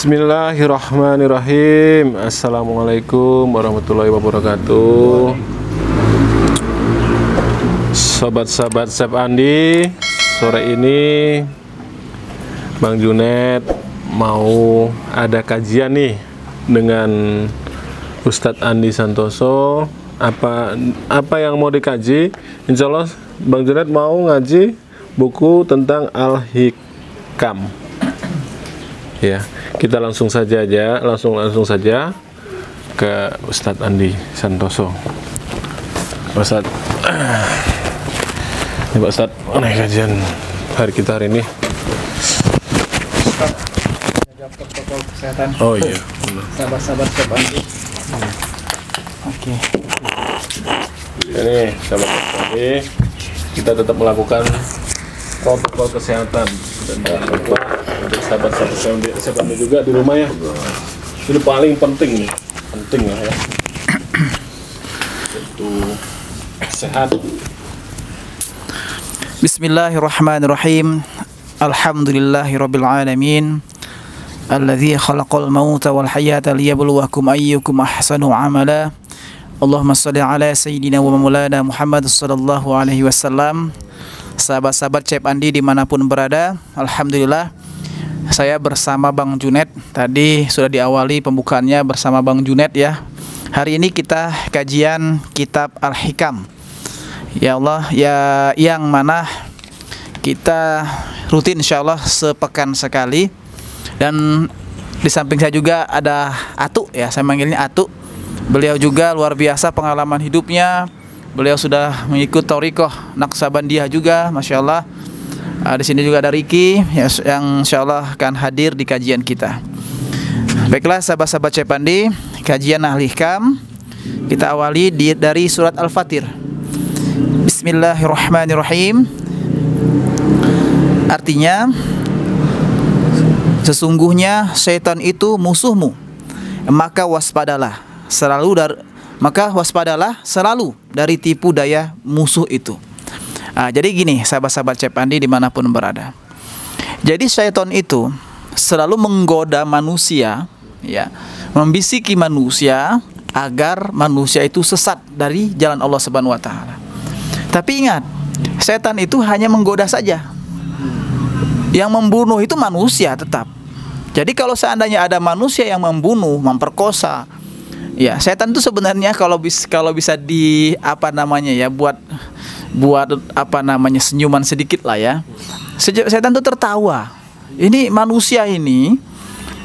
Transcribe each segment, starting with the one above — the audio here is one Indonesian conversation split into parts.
Bismillahirrahmanirrahim. Assalamualaikum warahmatullahi wabarakatuh. Sobat-sobat Chef Andi, sore ini Bang Junet mau ada kajian nih dengan Ustadz Andi Santoso. Apa yang mau dikaji? Insya Allah Bang Junet mau ngaji buku tentang Al-Hikam. Ya, kita langsung saja ke Ustadz Andi Santoso. Ustadz, ini Pak Ustadz, mana kajian hari kita hari ini? Jaga protokol kesehatan. Oh iya. Sahabat-sahabat Chef Andi. Oke. Ini sahabat Andi, kita tetap melakukan protokol kesehatan dan jangan lupa untuk sahabat-sahabat Chef Andi juga di rumah ya. Ini paling penting nih, penting lah ya. Itu sehat. Bismillahirrahmanirrahim. Alhamdulillahirabbil alamin. Alladzi khalaqal mauta wal hayata liyabluwakum ayyukum ahsanu amala. Allahumma shalli ala sayyidina wa maulana Muhammad sallallahu alaihi wasallam. Sahabat-sahabat Chef Andi dimanapun berada, alhamdulillah saya bersama Bang Junet. Tadi sudah diawali pembukaannya bersama Bang Junet ya. Hari ini kita kajian kitab Al-Hikam. Ya Allah, ya yang mana kita rutin insyaallah sepekan sekali. Dan di samping saya juga ada Atu ya, saya manggilnya Atu. Beliau juga luar biasa pengalaman hidupnya. Beliau sudah mengikut Thariqah Naqsabandiyah juga, masya Allah. Di sini juga ada Riki yang insya Allah akan hadir di kajian kita. Baiklah sahabat-sahabat Chef Andi, kajian Al-Hikam kita awali dari surat Al-Fatir. Bismillahirrahmanirrahim. Artinya, sesungguhnya syaitan itu musuhmu, maka waspadalah selalu dari tipu daya musuh itu. Jadi gini sahabat-sahabat Chef Andi dimanapun berada. Jadi syaitan itu selalu menggoda manusia, ya, membisiki manusia agar manusia itu sesat dari jalan Allah Subhanahu Wa Taala. Tapi ingat, setan itu hanya menggoda saja. Yang membunuh itu manusia tetap. Jadi kalau seandainya ada manusia yang membunuh, memperkosa, ya setan itu sebenarnya kalau bisa di buat senyuman sedikit lah ya. Setan itu tertawa. Ini manusia ini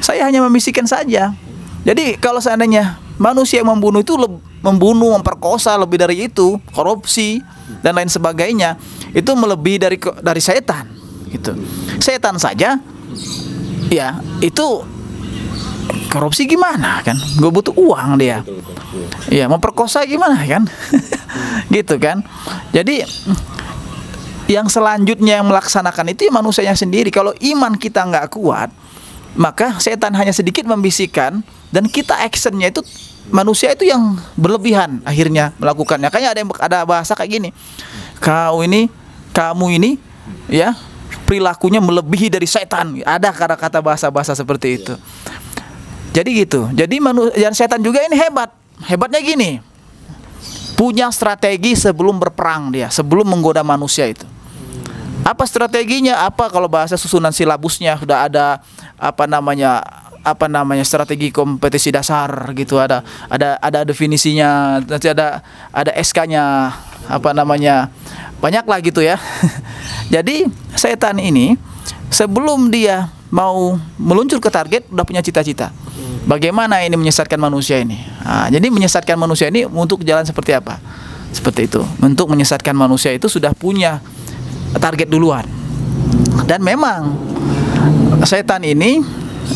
saya hanya membisikkan saja. Jadi kalau seandainya manusia yang membunuh itu membunuh, memperkosa, lebih dari itu, korupsi dan lain sebagainya, itu melebihi dari setan gitu. Setan saja ya itu korupsi gimana kan? Gue butuh uang dia. Iya, memperkosa gimana kan? Gitu kan. Jadi yang selanjutnya yang melaksanakan itu manusianya sendiri. Kalau iman kita nggak kuat, maka setan hanya sedikit membisikkan dan kita actionnya itu manusia itu yang berlebihan akhirnya melakukannya. Kayaknya ada bahasa kayak gini. Kamu ini ya perilakunya melebihi dari setan. Ada kata-kata bahasa-bahasa seperti itu. Jadi gitu. Jadi setan juga ini hebat. Hebatnya gini. Punya strategi sebelum berperang dia, sebelum menggoda manusia itu. Apa strateginya? Apa kalau bahasa susunan silabusnya sudah ada strategi kompetisi dasar gitu, ada definisinya, nanti ada SK-nya, banyak lah gitu ya. Jadi setan ini sebelum dia mau meluncur ke target udah punya cita-cita. Bagaimana ini menyesatkan manusia ini? Jadi menyesatkan manusia ini untuk jalan seperti apa? Seperti itu. Untuk menyesatkan manusia itu sudah punya target duluan. Dan memang setan ini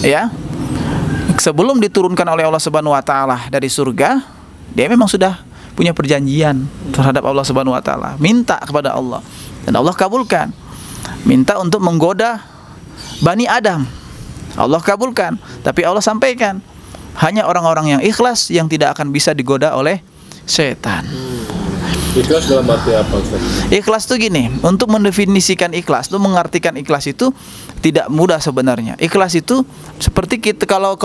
ya sebelum diturunkan oleh Allah Subhanahu Wa Taala dari surga, dia memang sudah punya perjanjian terhadap Allah Subhanahu Wa Taala. Minta kepada Allah dan Allah kabulkan. Minta untuk menggoda Bani Adam. Allah kabulkan, tapi Allah sampaikan hanya orang-orang yang ikhlas yang tidak akan bisa digoda oleh setan. Ikhlas dalam arti apa, Ustaz? Ikhlas tuh gini, untuk mendefinisikan ikhlas tuh, mengartikan ikhlas itu tidak mudah sebenarnya. Ikhlas itu seperti kita kalau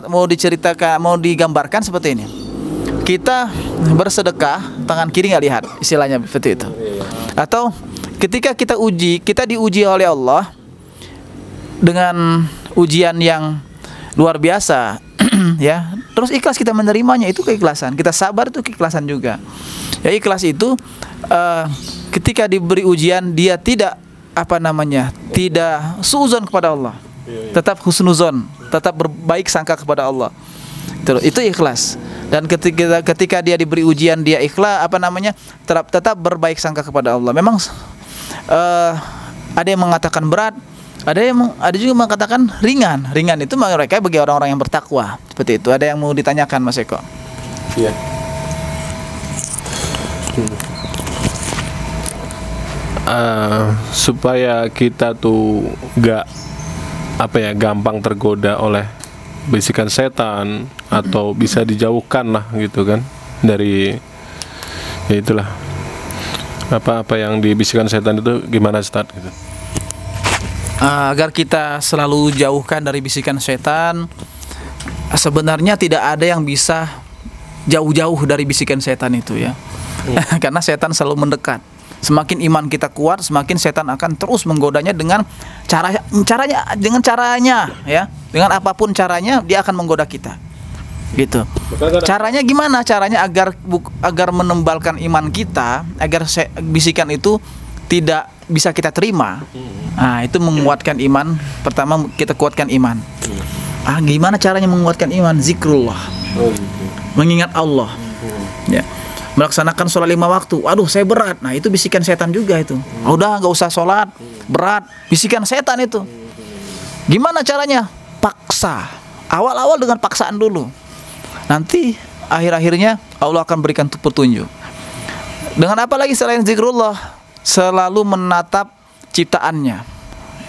mau diceritakan, mau digambarkan seperti ini. Kita bersedekah, tangan kiri nggak lihat, istilahnya seperti itu. Atau ketika kita diuji oleh Allah dengan ujian yang luar biasa, ya. Terus ikhlas kita menerimanya, itu keikhlasan. Kita sabar, itu keikhlasan juga. Ya, ikhlas itu ketika diberi ujian dia tidak tidak suuzon kepada Allah, tetap husnuzon, tetap berbaik sangka kepada Allah. Itu ikhlas. Dan ketika dia diberi ujian dia ikhlas, tetap berbaik sangka kepada Allah. Memang ada yang mengatakan berat, ada juga mengatakan ringan. Ringan itu mereka bagi orang-orang yang bertakwa. Seperti itu. Ada yang mau ditanyakan, Mas Eko? Iya. Supaya kita tuh gampang tergoda oleh bisikan setan, atau bisa dijauhkan lah gitu kan dari itulah apa yang dibisikkan setan itu, gimana, Ustaz, gitu? Agar kita selalu jauhkan dari bisikan setan, sebenarnya tidak ada yang bisa jauh-jauh dari bisikan setan itu, ya. Karena setan selalu mendekat. Semakin iman kita kuat, semakin setan akan terus menggodanya dengan caranya, ya. Dengan apapun caranya dia akan menggoda kita. Gitu. Caranya gimana? Caranya agar menembalkan iman kita, agar bisikan itu tidak bisa kita terima. Nah, itu menguatkan iman. Pertama kita kuatkan iman. Gimana caranya menguatkan iman? Zikrullah. Mengingat Allah. Ya. Melaksanakan sholat 5 waktu. Aduh, saya berat. Nah, itu bisikan setan juga itu. Udah nggak usah sholat, berat. Bisikan setan itu. Gimana caranya? Paksa. Awal-awal dengan paksaan dulu. Nanti akhir-akhirnya Allah akan berikan petunjuk. Dengan apa lagi selain zikrullah? Selalu menatap ciptaannya.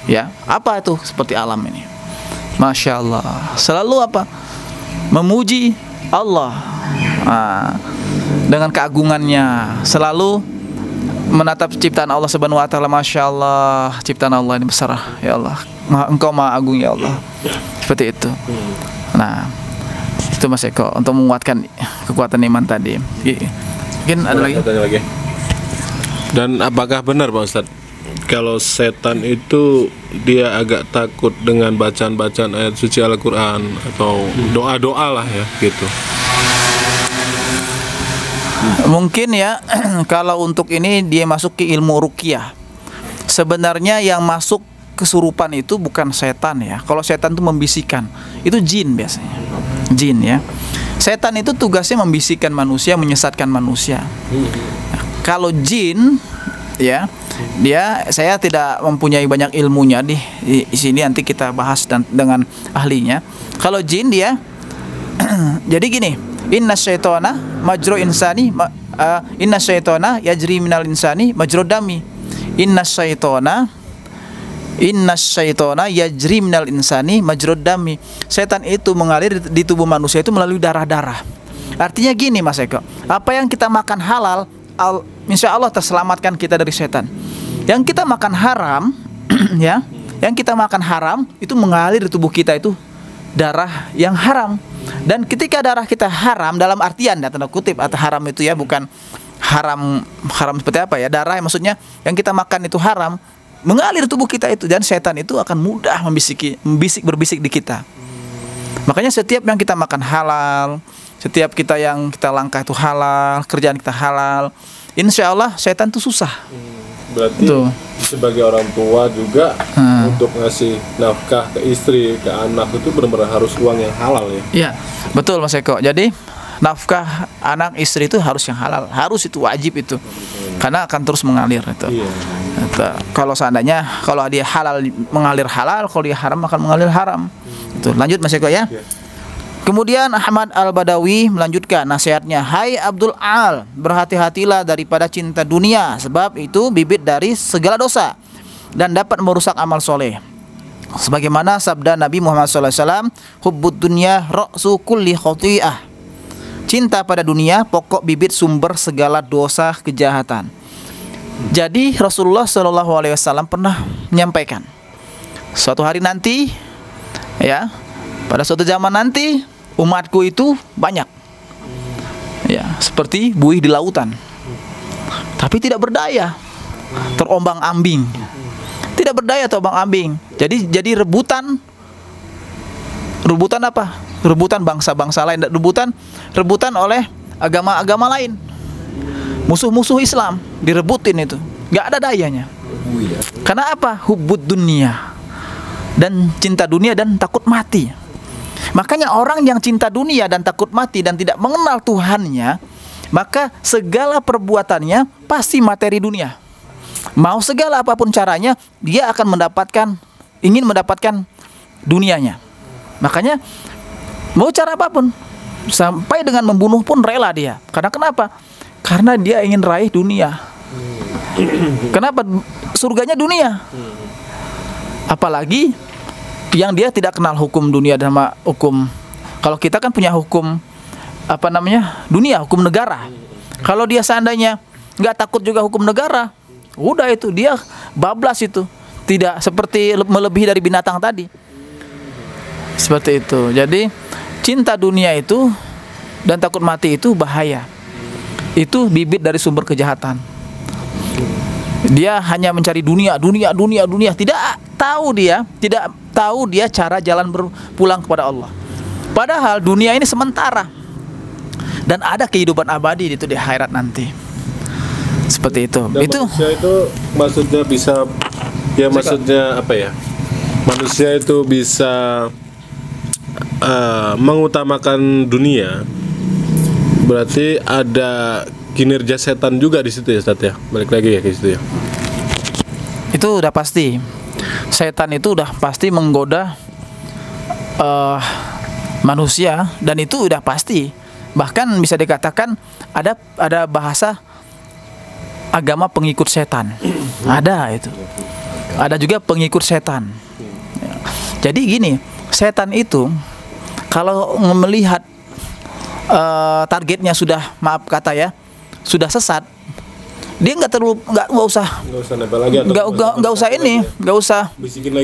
Ya, apa itu? Seperti alam ini. Masya Allah. Selalu apa? Memuji Allah. Dengan keagungannya, selalu menatap ciptaan Allah Subhanahu wa taala. Masya Allah, ciptaan Allah ini besar, ya Allah. Engkau Maha Agung, ya Allah. Seperti itu. Nah, itu Mas Eko untuk menguatkan kekuatan iman tadi. Mungkin ada lagi. Dan apakah benar, Pak Ustadz, kalau setan itu dia agak takut dengan bacaan-bacaan ayat suci Al-Quran atau doa-doa lah, ya, gitu? Mungkin ya, kalau untuk ini dia masuk ke ilmu ruqyah. Sebenarnya yang masuk kesurupan itu bukan setan, ya. Kalau setan itu membisikkan, itu jin biasanya. Jin, ya. Setan itu tugasnya membisikkan manusia, menyesatkan manusia. Kalau jin, ya, saya tidak mempunyai banyak ilmunya di sini, nanti kita bahas dengan ahlinya. Kalau jin dia jadi gini, inna syaitona majro insani inna syaitona yajri minal insani majro dami. Inna syaitona yajri minal insani majro dami. Setan itu mengalir di tubuh manusia itu melalui darah-darah. Artinya gini, Mas Eko, apa yang kita makan halal, insya Allah terselamatkan kita dari setan. Yang kita makan haram ya, yang kita makan haram itu mengalir di tubuh kita itu darah yang haram. Dan ketika darah kita haram dalam artian ya, tanda kutip, atau haram itu ya bukan haram seperti apa ya, darah maksudnya yang kita makan itu haram, mengalir tubuh kita itu, dan setan itu akan mudah berbisik di kita. Makanya setiap yang kita makan halal, setiap yang kita langkah itu halal, kerjaan kita halal, insya Allah setan itu susah. Berarti tuh, sebagai orang tua juga untuk ngasih nafkah ke istri, ke anak itu benar-benar harus uang yang halal, ya? Iya, betul Mas Eko. Jadi nafkah anak istri itu harus yang halal, harus, itu wajib itu, karena akan terus mengalir itu. Iya. Kalau seandainya kalau dia halal mengalir halal, kalau dia haram akan mengalir haram. Itu. Lanjut Mas Eko ya. Kemudian Ahmad Al-Badawi melanjutkan nasihatnya, hai Abdul Al, berhati-hatilah daripada cinta dunia, sebab itu bibit dari segala dosa dan dapat merusak amal soleh. Sebagaimana sabda Nabi Muhammad SAW, hubbud dunya ra'su kulli khati'ah, cinta pada dunia pokok bibit sumber segala dosa kejahatan. Jadi Rasulullah SAW pernah menyampaikan, suatu hari nanti, ya, pada suatu zaman nanti umatku itu banyak, ya, seperti buih di lautan, tapi tidak berdaya, terombang-ambing, tidak berdaya, terombang-ambing. Jadi rebutan apa? Rebutan bangsa-bangsa lain, rebutan oleh agama-agama lain, musuh-musuh Islam direbutin itu, nggak ada dayanya. Karena apa? Hubbud dunia, dan cinta dunia dan takut mati. Makanya orang yang cinta dunia dan takut mati dan tidak mengenal Tuhannya, maka segala perbuatannya pasti materi dunia. Mau segala apapun caranya, dia akan ingin mendapatkan dunianya. Makanya mau cara apapun, sampai dengan membunuh pun rela dia. Karena kenapa? Karena dia ingin raih dunia. Kenapa? Surganya dunia. Apalagi yang dia tidak kenal hukum dunia dan hukum. Kalau kita kan punya hukum dunia, hukum negara. Kalau dia seandainya nggak takut juga hukum negara, udah itu dia bablas itu. Tidak seperti melebihi dari binatang tadi. Seperti itu. Jadi cinta dunia itu dan takut mati itu bahaya. Itu bibit dari sumber kejahatan. Dia hanya mencari dunia. Tidak tahu dia cara jalan berpulang kepada Allah. Padahal dunia ini sementara dan ada kehidupan abadi itu di akhirat nanti. Seperti itu. Dan manusia itu maksudnya bisa, ya maksudnya apa ya? Manusia itu bisa mengutamakan dunia, berarti ada kinerja setan juga di situ ya, Ustaz ya. Balik lagi ya ke situ ya. Itu udah pasti. Setan itu udah pasti menggoda manusia, dan itu udah pasti. Bahkan bisa dikatakan ada bahasa agama pengikut setan. Ada itu. Ada juga pengikut setan. Jadi gini, setan itu kalau melihat targetnya sudah, maaf kata ya, sudah sesat, dia nggak usah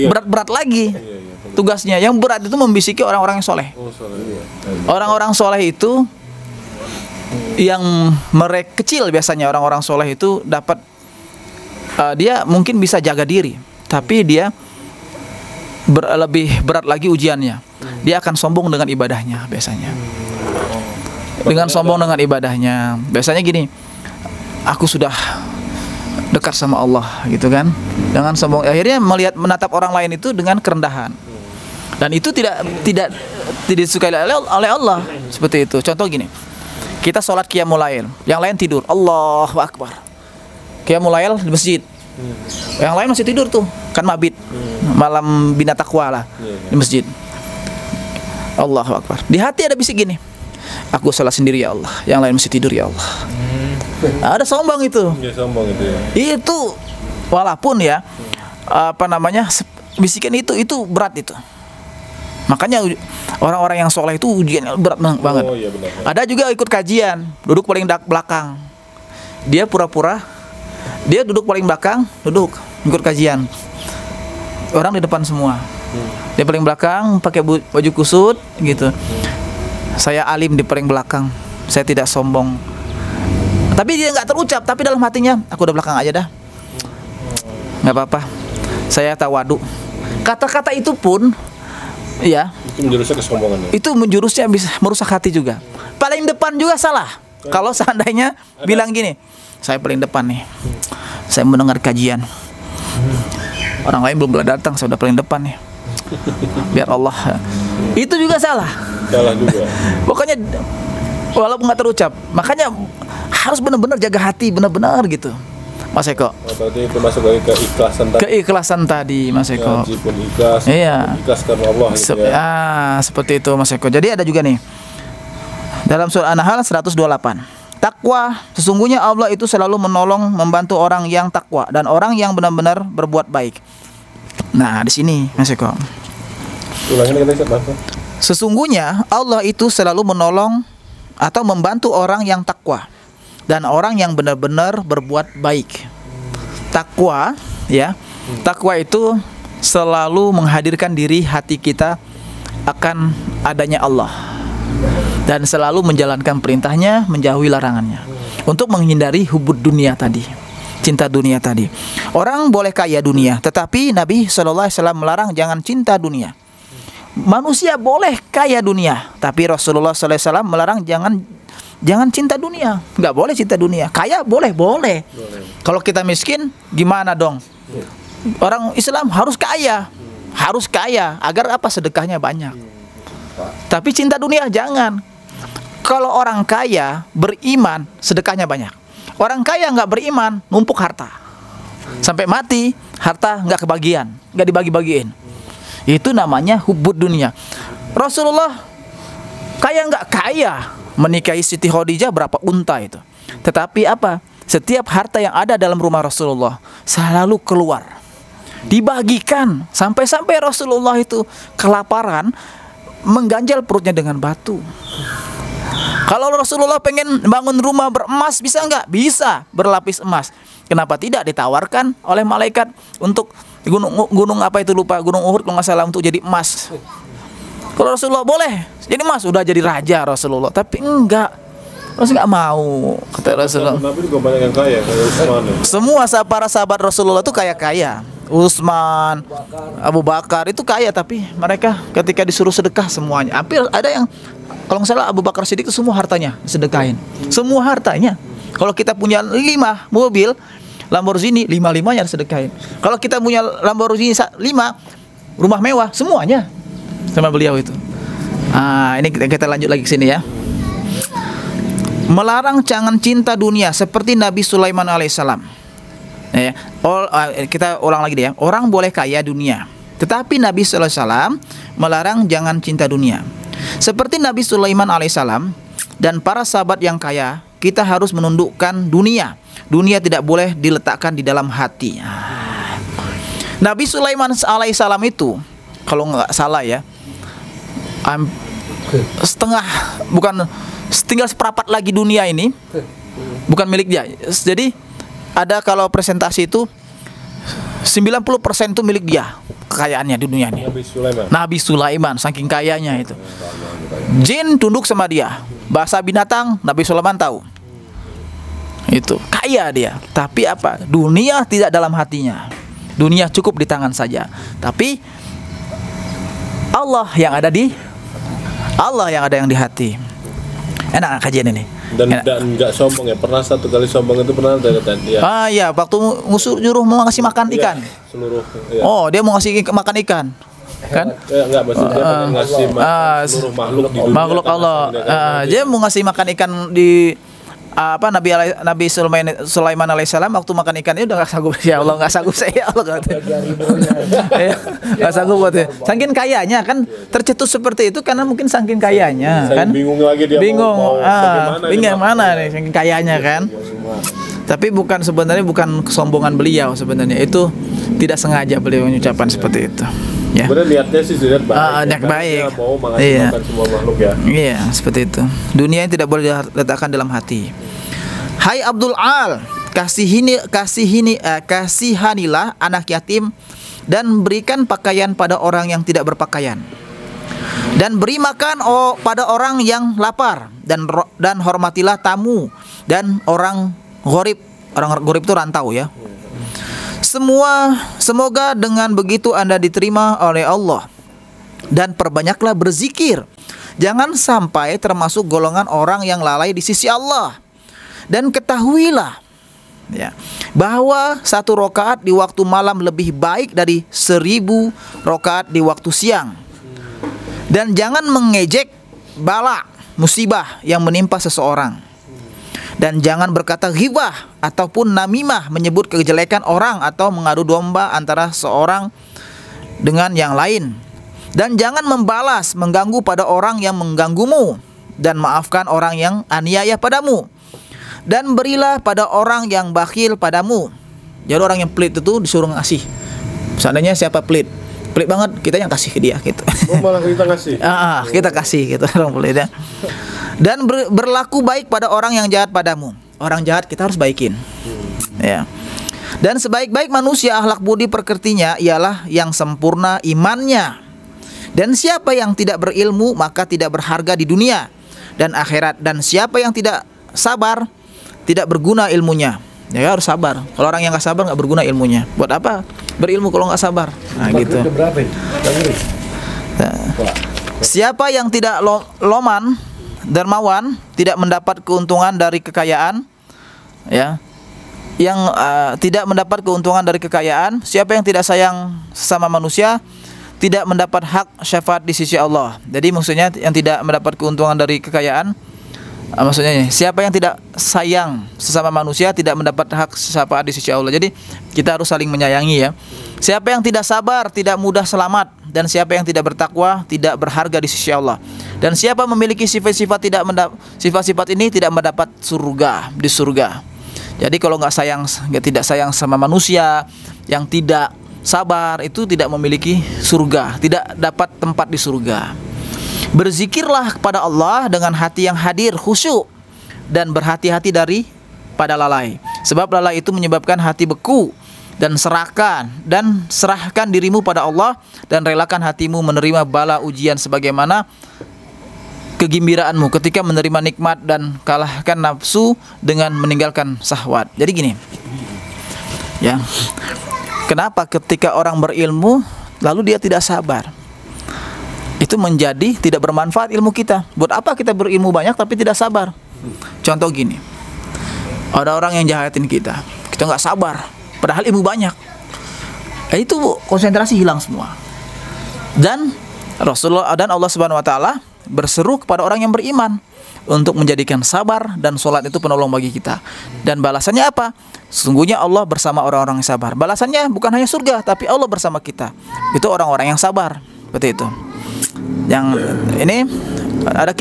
berat-berat lagi tugasnya. Yang berat itu membisiki orang-orang yang soleh. Orang-orang soleh itu yang mereka kecil, biasanya orang-orang soleh itu dapat dia mungkin bisa jaga diri, tapi dia lebih berat lagi ujiannya. Dia akan sombong dengan ibadahnya biasanya. Dengan sombong dengan ibadahnya. Biasanya gini, aku sudah dekat sama Allah gitu kan. Dengan sombong, akhirnya menatap orang lain itu dengan kerendahan. Dan itu tidak disukai oleh Allah. Seperti itu. Contoh gini, kita sholat qiyamul lail, yang lain tidur, Allahu Akbar. Qiyamul lail di masjid, yang lain masih tidur tuh, kan mabit, malam bina takwa lah di masjid. Allahu Akbar. Di hati ada bisik gini, aku sholat sendiri ya Allah, yang lain masih tidur ya Allah. Ada sombong itu. Sombong itu ya. Itu walaupun ya bisikan itu berat itu. Makanya orang-orang yang soleh itu ujian berat banget. Oh, iya benar. Ada juga ikut kajian, duduk paling belakang. Dia pura-pura, dia duduk paling belakang, ikut kajian. Orang di depan semua. Dia paling belakang, pakai baju kusut gitu. Saya alim di paling belakang, saya tidak sombong. Tapi dia nggak terucap, tapi dalam hatinya, aku udah belakang aja dah. Nggak apa-apa, saya tawadu. Kata-kata itu pun, ya, itu menjurusnya kesombongan ya? Itu menjurusnya bisa merusak hati juga. Paling depan juga salah. Kalau seandainya bilang gini, saya paling depan nih, saya mendengar kajian, orang lain belum datang, saya udah paling depan nih, biar Allah. Itu juga salah. Salah juga. Pokoknya walaupun nggak terucap, makanya harus benar-benar jaga hati, benar-benar gitu, Mas Eko. Berarti itu masuk lagi ke ikhlasan tadi. Keikhlasan tadi, Mas Eko. Ngaji pun ikhlas. Iya. Ikhlas karena Allah gitu ya. Seperti itu, Mas Eko. Jadi ada juga nih dalam surah An-Nahl 128. Takwa, sesungguhnya Allah itu selalu menolong, membantu orang yang takwa dan orang yang benar-benar berbuat baik. Nah, di sini, Mas Eko. Ulangin kita Ustaz. Sesungguhnya Allah itu selalu menolong atau membantu orang yang takwa dan orang yang benar-benar berbuat baik. Takwa, ya. Takwa itu selalu menghadirkan diri hati kita akan adanya Allah dan selalu menjalankan perintahnya, menjauhi larangannya untuk menghindari hubud dunia tadi, cinta dunia tadi. Orang boleh kaya dunia, tetapi Nabi SAW melarang jangan cinta dunia. Manusia boleh kaya dunia, tapi Rasulullah SAW melarang jangan cinta dunia. Nggak boleh cinta dunia. Kaya boleh. Kalau kita miskin, gimana dong? Orang Islam harus kaya agar apa? Sedekahnya banyak. Tapi cinta dunia jangan. Kalau orang kaya beriman, sedekahnya banyak. Orang kaya nggak beriman, numpuk harta. Sampai mati, harta nggak kebagian, nggak dibagi-bagiin. Itu namanya hubud dunia. Rasulullah kaya nggak kaya, menikahi Siti Khadijah berapa unta itu. Tetapi apa? Setiap harta yang ada dalam rumah Rasulullah selalu keluar, dibagikan, sampai-sampai Rasulullah itu kelaparan, mengganjal perutnya dengan batu. Kalau Rasulullah pengen bangun rumah beremas, bisa nggak? Bisa, berlapis emas. Kenapa tidak ditawarkan oleh malaikat untuk gunung apa itu, lupa, gunung Uhud kalau nggak salah, untuk jadi emas? Kalau Rasulullah boleh jadi emas, udah jadi raja Rasulullah. Tapi enggak, Rasulullah nggak mau, kata Rasulullah. Nabi juga banyak yang kaya, kayak Utsman. Semua para sahabat Rasulullah itu kaya. Utsman, Abu Bakar itu kaya, tapi mereka ketika disuruh sedekah semuanya. Hampir ada yang, kalau nggak salah Abu Bakar Siddiq itu semua hartanya disedekahin. Semua hartanya. Kalau kita punya 5 mobil Lamborghini, 5-5-nya disedekahin. Kalau kita punya Lamborghini 5 rumah mewah, semuanya sama beliau itu. Ini kita lanjut lagi ke sini ya. Melarang jangan cinta dunia seperti Nabi Sulaiman alaihissalam. Ya, kita ulang lagi deh ya. Orang boleh kaya dunia, tetapi Nabi SAW melarang jangan cinta dunia. Seperti Nabi Sulaiman alaihissalam dan para sahabat yang kaya, kita harus menundukkan dunia. Dunia tidak boleh diletakkan di dalam hati. Nabi Sulaiman alaihissalam itu, kalau nggak salah ya, tinggal seperempat lagi dunia ini bukan milik dia. Jadi ada, kalau presentasi itu 90% itu milik dia, kekayaannya di dunia ini. Nabi Sulaiman saking kayanya itu. Jin tunduk sama dia, bahasa binatang Nabi Sulaiman tahu. Itu kaya dia, tapi apa? Dunia tidak dalam hatinya. Dunia cukup di tangan saja, tapi Allah yang ada yang di hati. Enak kajian ini. Dan nggak sombong ya. Pernah satu kali sombong itu pernah ada dia. Iya, waktu musuh nyuruh mau ngasih makan ikan. Seluruh. Ya. Oh, dia mau ngasih makan ikan. Kan? Enggak, maksudnya ngasih makan seluruh makhluk di dunia. Makhluk Allah. Dia mau ngasih makan ikan di Nabi Sulaiman alaihissalam waktu makan ikan itu udah nggak sanggup. Ya Allah, nggak sanggup saya, Allah kata. Nggak sanggup buat dia. Saking kayanya kan tercetus seperti itu karena mungkin saking kayanya kan. Bingung lagi dia. Bingung mana nih saking kayanya kan. Tapi sebenarnya bukan kesombongan beliau, sebenarnya itu tidak sengaja beliau mengucapkan seperti itu. Ya. Sebenarnya niatnya sih sudah baik. Niat baik. Mau makan semua makhluk ya. Iya, seperti itu. Dunia yang tidak boleh diletakkan dalam hati. Hai Abdul Al, kasihanilah anak yatim dan berikan pakaian pada orang yang tidak berpakaian. Dan beri makan pada orang yang lapar, dan hormatilah tamu dan orang gharib. Orang gharib itu rantau ya. Semoga dengan begitu Anda diterima oleh Allah. Dan perbanyaklah berzikir. Jangan sampai termasuk golongan orang yang lalai di sisi Allah. Dan ketahuilah ya, bahwa 1 rakaat di waktu malam lebih baik dari 1000 rakaat di waktu siang. Dan jangan mengejek bala, musibah yang menimpa seseorang. Dan jangan berkata ghibah ataupun namimah, menyebut kejelekan orang atau mengadu domba antara seorang dengan yang lain. Dan jangan membalas, mengganggu pada orang yang mengganggumu, dan maafkan orang yang aniaya padamu. Dan berilah pada orang yang bakhil padamu. Jadi orang yang pelit itu disuruh ngasih. Seandainya siapa pelit, pelit banget, kita yang kasih ke dia gitu. Oh, malah kita ngasih. Kita kasih gitu orang pelit ya. Dan berlaku baik pada orang yang jahat padamu. Orang jahat kita harus baikin. Ya. Dan sebaik-baik manusia akhlak budi pekertinya ialah yang sempurna imannya. Dan siapa yang tidak berilmu maka tidak berharga di dunia dan akhirat. Dan siapa yang tidak sabar tidak berguna ilmunya. Ya harus sabar. Kalau orang yang nggak sabar nggak berguna ilmunya. Buat apa berilmu kalau nggak sabar? Nah gitu. Nah, siapa yang tidak loman, dermawan, tidak mendapat keuntungan dari kekayaan, ya, yang tidak mendapat keuntungan dari kekayaan. Siapa yang tidak sayang sesama manusia, tidak mendapat hak syafaat di sisi Allah. Jadi maksudnya yang tidak mendapat keuntungan dari kekayaan, maksudnya ini, siapa yang tidak sayang sesama manusia tidak mendapat hak syafaat di sisi Allah. Jadi kita harus saling menyayangi ya. Siapa yang tidak sabar tidak mudah selamat, dan siapa yang tidak bertakwa tidak berharga di sisi Allah. Dan siapa memiliki sifat-sifat sifat-sifat ini tidak mendapat surga di surga. Jadi kalau tidak sayang sama manusia, yang tidak sabar itu tidak memiliki surga, tidak dapat tempat di surga. Berzikirlah kepada Allah dengan hati yang hadir, khusyuk, dan berhati-hati dari pada lalai. Sebab lalai itu menyebabkan hati beku. Dan serahkan dirimu pada Allah, dan relakan hatimu menerima bala ujian sebagaimana kegembiraanmu ketika menerima nikmat, dan kalahkan nafsu dengan meninggalkan syahwat. Jadi gini, ya, kenapa ketika orang berilmu lalu dia tidak sabar? Itu menjadi tidak bermanfaat ilmu kita. Buat apa kita berilmu banyak tapi tidak sabar? Contoh gini, ada orang yang jahatin kita nggak sabar, padahal ilmu banyak. Itu konsentrasi hilang semua. Dan Rasulullah dan Allah Subhanahu Wa Taala berseru kepada orang yang beriman untuk menjadikan sabar dan sholat itu penolong bagi kita. Dan balasannya apa? Sesungguhnya Allah bersama orang-orang yang sabar. Balasannya bukan hanya surga, tapi Allah bersama kita. Itu orang-orang yang sabar. Seperti itu. Yang ini ada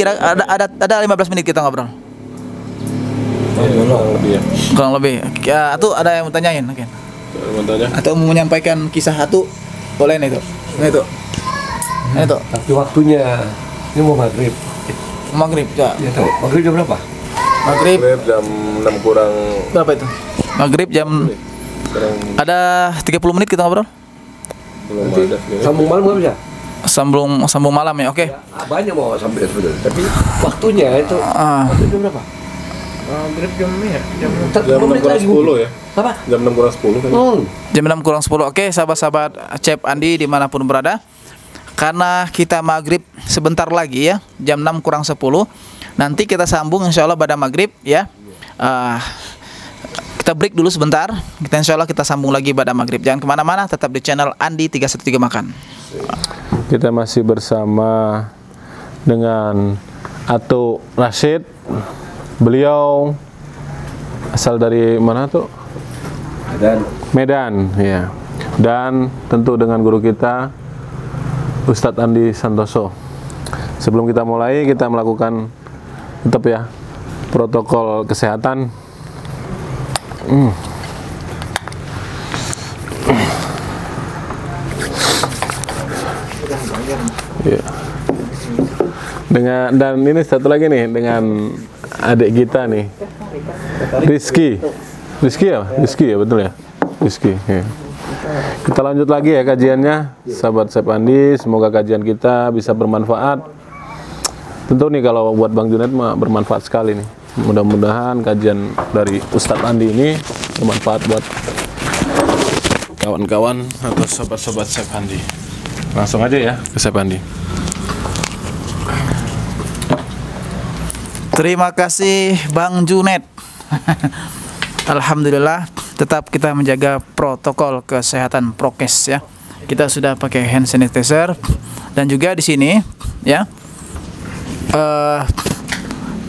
15 menit kita ngobrol. Kurang lebih. Ya, itu ada yang mau tanyain mungkin. Atau mau menyampaikan kisah satu, boleh nih itu. Nah itu. Nah itu. Tapi waktunya ini mau maghrib. Maghrib, ya. Ya tahu. Maghrib jam berapa? Maghrib jam 6 kurang berapa itu? Maghrib jam ada 30 menit kita ngobrol. Belum ada. Sambung malam nggak bisa? Sambung malam ya, oke. Ya, banyak mau sampai sebetulnya. Tapi waktunya itu jam berapa? Maghrib jam 6 kurang 10 ya. Apa? Jam 6 kurang 10 kan? Jam 6 kurang 10. Oke, sahabat-sahabat Cep Andi dimanapun berada. Karena kita maghrib sebentar lagi ya, jam 6 kurang 10. Nanti kita sambung insya Allah pada maghrib ya. Kita break dulu sebentar. Insya Allah kita sambung lagi pada maghrib. Jangan kemana-mana, tetap di channel Andi 313 Makan. Kita masih bersama dengan Atuk Rashid. Beliau asal dari mana tuh? Medan ya. Dan tentu dengan guru kita Ustadz Andi Santoso. Sebelum kita mulai, kita melakukan tetap ya protokol kesehatan. Ya. Dan ini satu lagi nih dengan adik kita nih, Rizky ya betul ya, Rizky. Ya. Kita lanjut lagi ya kajiannya, sahabat Cep Andi. Semoga kajian kita bisa bermanfaat. Tentu nih kalau buat Bang Junaid mah bermanfaat sekali nih. Mudah-mudahan kajian dari Ustadz Andi ini bermanfaat buat kawan-kawan atau sobat-sobat Cep Andi. Langsung aja ya ke Cep Andi. Terima kasih Bang Junaid. Alhamdulillah, tetap kita menjaga protokol kesehatan prokes ya. Kita sudah pakai hand sanitizer dan juga di sini ya.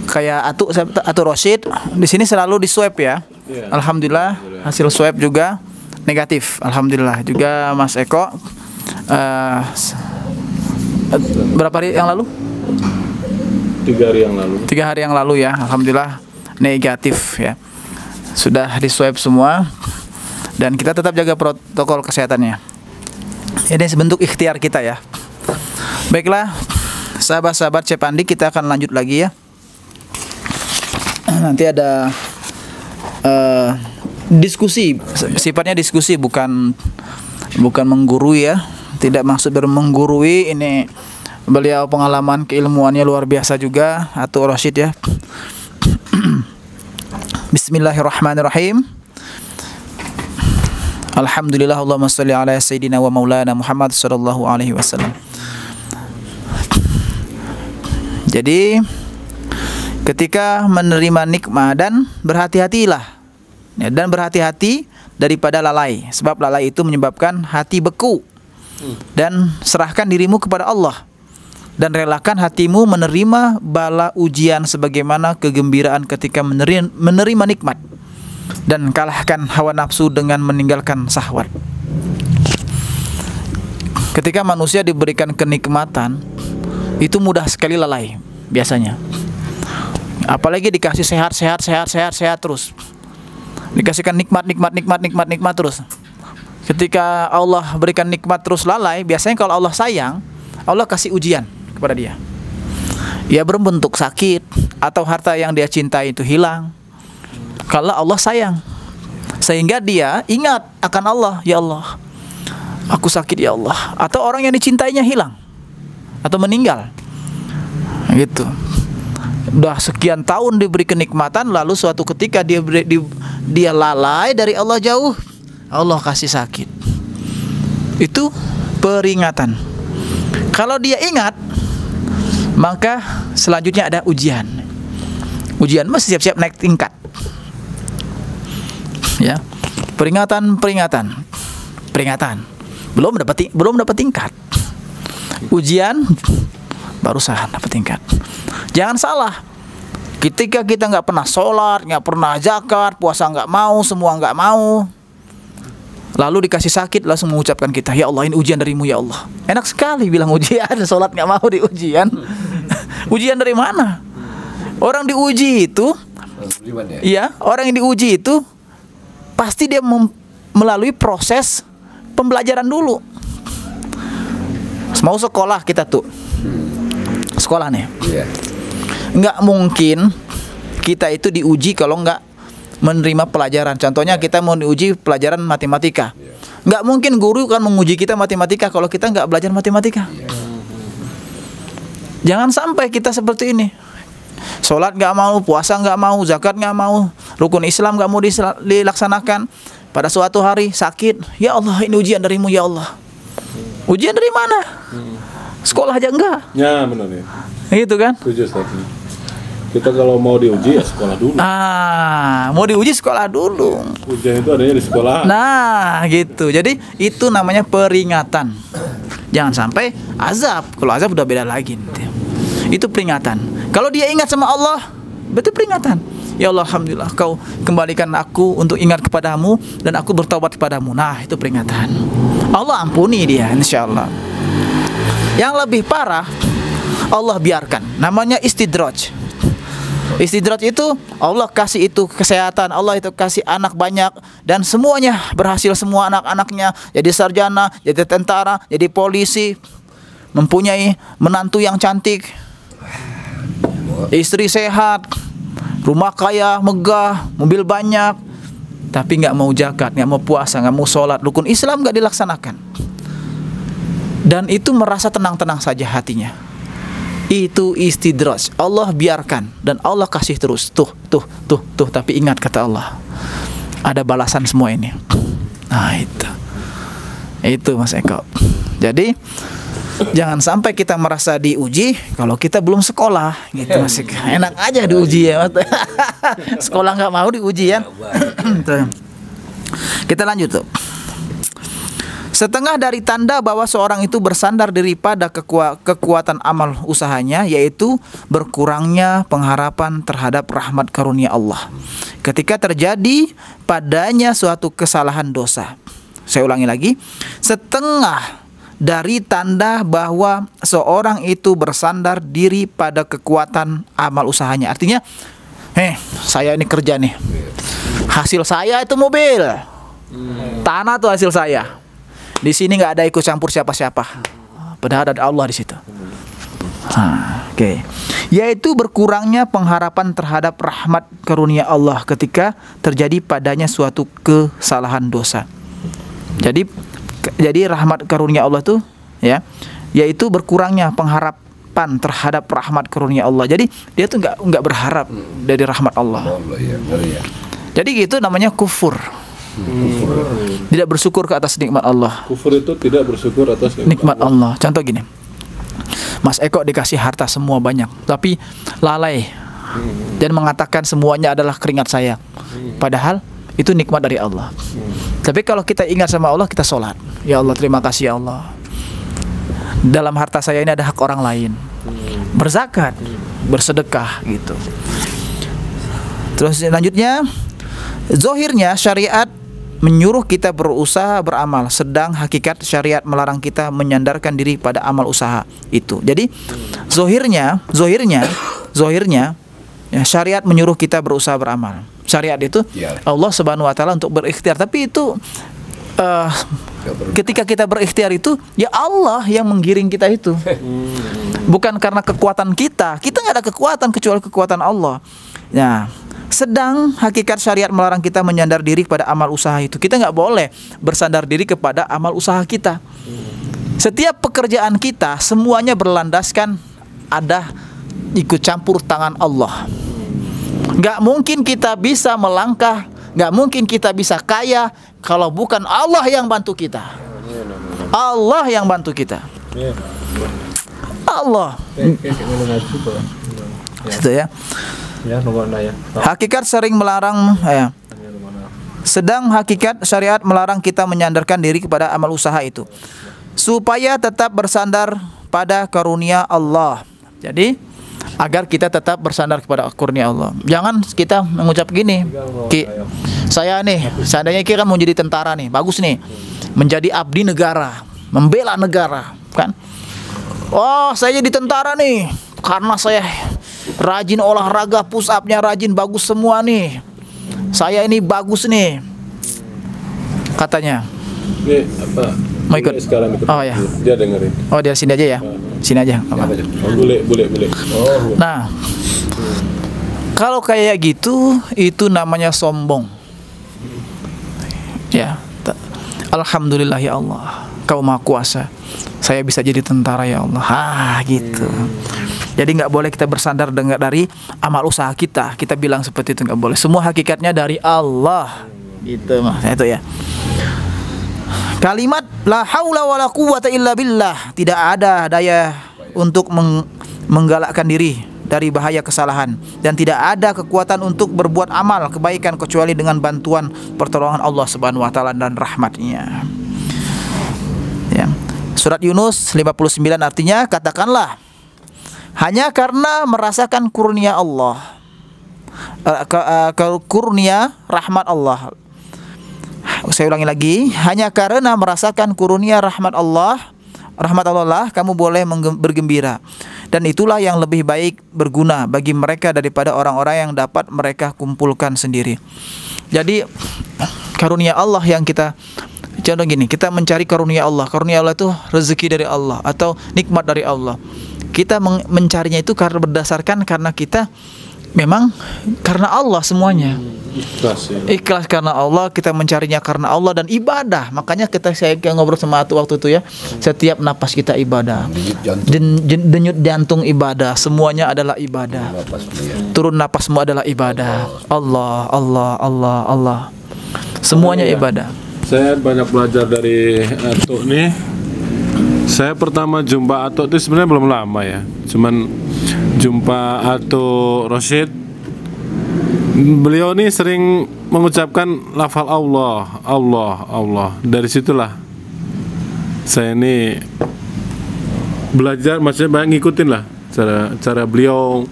Kayak Atuk Rashid di sini selalu di swab ya. Alhamdulillah, hasil swab juga negatif. Alhamdulillah. Juga Mas Eko berapa hari yang lalu? 3 hari yang lalu. 3 hari yang lalu ya. Alhamdulillah negatif ya. Sudah di swab semua dan kita tetap jaga protokol kesehatannya. Ini sebentuk ikhtiar kita ya. Baiklah, sahabat-sahabat Cepandi, kita akan lanjut lagi ya. Nanti ada diskusi, sifatnya diskusi, bukan menggurui ya. Tidak maksud menggurui. Ini beliau pengalaman keilmuannya luar biasa juga, Atul Rasyid ya. Bismillahirrahmanirrahim. Alhamdulillah, Allahumma sholli ala sayyidina wa maulana Muhammad sallallahu alaihi wasallam. Jadi ketika menerima nikmat, dan berhati-hatilah ya, dan berhati-hati daripada lalai, sebab lalai itu menyebabkan hati beku. Dan serahkan dirimu kepada Allah, dan relakan hatimu menerima bala ujian sebagaimana kegembiraan ketika menerima nikmat, dan kalahkan hawa nafsu dengan meninggalkan syahwat. Ketika manusia diberikan kenikmatan, itu mudah sekali lalai biasanya. Apalagi dikasih sehat terus. Dikasihkan nikmat terus. Ketika Allah berikan nikmat terus lalai, biasanya kalau Allah sayang, Allah kasih ujian kepada dia. Ya berbentuk sakit, atau harta yang dia cintai itu hilang. Kalau Allah sayang, sehingga dia ingat akan Allah, ya Allah, aku sakit ya Allah. Atau orang yang dicintainya hilang atau meninggal, gitu. Udah sekian tahun diberi kenikmatan, lalu suatu ketika dia lalai dari Allah, jauh, Allah kasih sakit. Itu peringatan. Kalau dia ingat, maka selanjutnya ada ujian. Ujian mesti siap-siap naik tingkat. Ya, peringatan. Belum dapat tingkat. Ujian barusan dapat tingkat. Jangan salah. Ketika kita nggak pernah sholat, nggak pernah zakat, puasa nggak mau, semua nggak mau, lalu dikasih sakit, langsung mengucapkan kita, ya Allah, ini ujian darimu ya Allah. Enak sekali bilang ujian, sholat nggak mau di ujian. Ujian dari mana? Orang diuji itu, ya, orang yang diuji itu pasti dia melalui proses pembelajaran dulu. Mau sekolah kita tuh, sekolah nih, nggak mungkin kita itu diuji kalau nggak menerima pelajaran. Contohnya kita mau diuji pelajaran matematika, nggak mungkin guru kan menguji kita matematika kalau kita nggak belajar matematika. Jangan sampai kita seperti ini. Sholat nggak mau, puasa nggak mau, zakat nggak mau, rukun Islam nggak mau dilaksanakan. Pada suatu hari sakit, ya Allah, ini ujian darimu ya Allah. Ujian dari mana? Sekolah aja enggak? Ya benar ya. Gitu kan? Setuju, Ustaz. Kita kalau mau diuji ya sekolah dulu. Mau diuji sekolah dulu. Ujian itu adanya di sekolah. Nah, gitu. Jadi itu namanya peringatan. Jangan sampai azab. Kalau azab udah beda lagi. Itu peringatan. Kalau dia ingat sama Allah, betul peringatan. Ya Allah, alhamdulillah, Kau kembalikan aku untuk ingat kepadamu dan aku bertobat kepadamu. Nah, itu peringatan. Allah ampuni dia, insyaallah. Yang lebih parah, Allah biarkan. Namanya istidraj. Istidraj itu Allah kasih itu kesehatan, Allah itu kasih anak banyak, dan semuanya berhasil, semua anak-anaknya jadi sarjana, jadi tentara, jadi polisi, mempunyai menantu yang cantik, istri sehat, rumah kaya, megah, mobil banyak, tapi nggak mau zakat, nggak mau puasa, nggak mau sholat, rukun Islam nggak dilaksanakan, dan itu merasa tenang-tenang saja hatinya. Itu istidraj. Allah biarkan dan Allah kasih terus. Tuh, tapi ingat kata Allah, ada balasan semua ini. Nah, itu Mas Eko. Jadi jangan sampai kita merasa diuji kalau kita belum sekolah, gitu Mas Eko. Enak aja diuji ya. Sekolah nggak mau diuji ya. Kita lanjut tuh. Setengah dari tanda bahwa seorang itu bersandar diri pada kekuatan amal usahanya, yaitu berkurangnya pengharapan terhadap rahmat karunia Allah ketika terjadi padanya suatu kesalahan dosa. Saya ulangi lagi. Setengah dari tanda bahwa seorang itu bersandar diri pada kekuatan amal usahanya. Artinya, saya ini kerja nih, hasil saya itu mobil, tanah tuh hasil saya. Di sini nggak ada ikut campur siapa-siapa. Padahal ada Allah di situ. Oke. Yaitu berkurangnya pengharapan terhadap rahmat karunia Allah ketika terjadi padanya suatu kesalahan dosa. Jadi rahmat karunia Allah tuh ya, yaitu berkurangnya pengharapan terhadap rahmat karunia Allah. Jadi dia tuh nggak berharap dari rahmat Allah. Jadi itu namanya kufur. Tidak bersyukur ke atas nikmat Allah. Kufur itu tidak bersyukur atas Nikmat Allah. Contoh gini, Mas Eko dikasih harta semua banyak, tapi lalai dan mengatakan semuanya adalah keringat saya. Padahal itu nikmat dari Allah. Tapi kalau kita ingat sama Allah, kita sholat. Ya Allah, terima kasih ya Allah. Dalam harta saya ini ada hak orang lain. Berzakat, bersedekah gitu. Terus selanjutnya, zahirnya syariat menyuruh kita berusaha beramal, sedang hakikat syariat melarang kita menyandarkan diri pada amal usaha itu. Jadi zahirnya ya, syariat menyuruh kita berusaha beramal. Syariat itu Allah Subhanahu wa taala untuk berikhtiar, tapi itu ketika kita berikhtiar itu ya Allah yang menggiring kita itu. Bukan karena kekuatan kita nggak ada kekuatan kecuali kekuatan Allah. Nah, sedang hakikat syariat melarang kita menyandar diri kepada amal usaha itu. Kita nggak boleh bersandar diri kepada amal usaha kita. Setiap pekerjaan kita semuanya berlandaskan ada ikut campur tangan Allah. Nggak mungkin kita bisa melangkah, nggak mungkin kita bisa kaya kalau bukan Allah yang bantu kita. Allah yang bantu kita. Allah. Itu ya. Hakikat sering melarang sedang hakikat syariat melarang kita menyandarkan diri kepada amal usaha itu supaya tetap bersandar pada karunia Allah. Jadi agar kita tetap bersandar kepada karunia Allah. Jangan kita mengucap gini, Ki, saya nih seandainya Ki kan mau jadi tentara nih, bagus nih, menjadi abdi negara, membela negara, kan? Oh, saya jadi tentara nih karena saya rajin olahraga, push up-nya rajin, bagus semua nih. Saya ini bagus nih. Katanya. Ini apa? Mau ikut? Sekarang ikut. Oh ya. Dia dengerin. Oh, dia sini aja ya. Sini aja. Boleh. Oh. Nah, kalau kayak gitu itu namanya sombong. Ya. Alhamdulillah ya Allah, Kau Maha Kuasa. Saya bisa jadi tentara ya Allah. Gitu. Jadi nggak boleh kita bersandar dari amal usaha kita. Kita bilang seperti itu nggak boleh. Semua hakikatnya dari Allah. Gitu maksudnya itu ya. Kalimat la haula wala quwwata illa billah, tidak ada daya untuk menggalakkan diri dari bahaya kesalahan, dan tidak ada kekuatan untuk berbuat amal kebaikan kecuali dengan bantuan pertolongan Allah Subhanahu wa taala dan rahmat-Nya. Ya. Surat Yunus 59 artinya, katakanlah hanya karena merasakan kurnia Allah, kurnia rahmat Allah. Saya ulangi lagi, hanya karena merasakan kurnia rahmat Allah lah kamu boleh bergembira, dan itulah yang lebih baik berguna bagi mereka daripada orang-orang yang dapat mereka kumpulkan sendiri. Jadi karunia Allah yang kita, contoh gini, kita mencari karunia Allah itu rezeki dari Allah atau nikmat dari Allah. Kita mencarinya itu karena kita memang karena Allah semuanya. Ikhlas karena Allah, kita mencarinya karena Allah dan ibadah. Makanya saya ngobrol sama Atu waktu itu ya, setiap napas kita ibadah, denyut jantung ibadah, semuanya adalah ibadah. Turun napasmu adalah ibadah. Allah, semuanya ibadah. Saya banyak belajar dari Atu nih. Saya pertama jumpa Atu itu sebenarnya belum lama ya, cuman jumpa Atu Rosyid. Beliau ini sering mengucapkan lafal Allah. Dari situlah saya ini belajar, maksudnya banyak ngikutin lah cara beliau.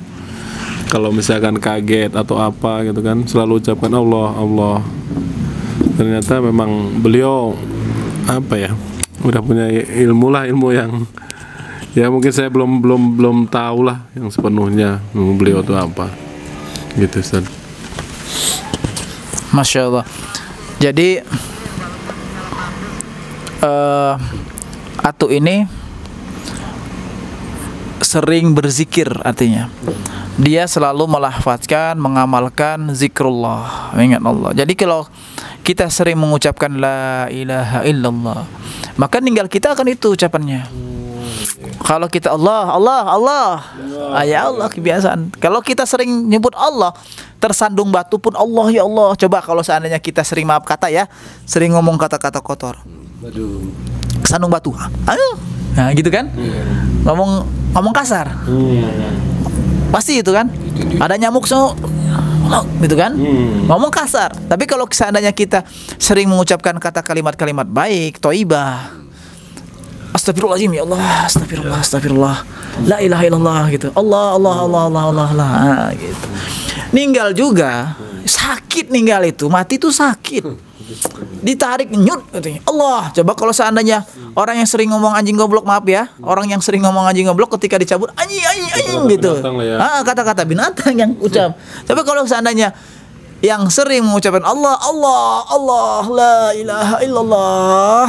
Kalau misalkan kaget atau apa gitu kan, selalu ucapkan Allah. Ternyata memang beliau apa ya, udah punya ilmu yang ya mungkin saya belum tahu lah yang sepenuhnya beliau itu apa gitu, Ustaz. Masya Allah. Jadi Atu ini sering berzikir, artinya dia selalu melafazkan, mengamalkan zikrullah, mengingat Allah. Jadi kalau kita sering mengucapkan la ilaha illallah, maka tinggal kita akan itu ucapannya. Kalau kita Allah, Allah, Allah, ya Allah, kebiasaan. Kalau kita sering nyebut Allah, tersandung batu pun Allah, ya Allah. Coba kalau seandainya kita sering, maaf kata ya, sering ngomong kata-kata kotor, Aduh. sandung batu, ayo, nah gitu kan, ngomong kasar, pasti itu kan. Ada nyamuk so, gitu kan, ngomong kasar. Tapi kalau seandainya kita sering mengucapkan kata kalimat-kalimat baik, thayyibah, astagfirullahaladzim, ya Allah, astagfirullah, astagfirullah, la ilaha illallah, gitu, Allah, Allah, Allah, Allah, Allah, Allah, gitu. Ninggal juga sakit, ninggal itu, mati itu sakit, ditarik nyut katanya. Allah, coba kalau seandainya orang yang sering ngomong anjing goblok, maaf ya, orang yang sering ngomong anjing goblok ketika dicabut anjing, anjing gitu, kata-kata binatang yang ucap. Tapi kalau seandainya yang sering mengucapkan Allah, Allah, Allah, la ilaha illallah,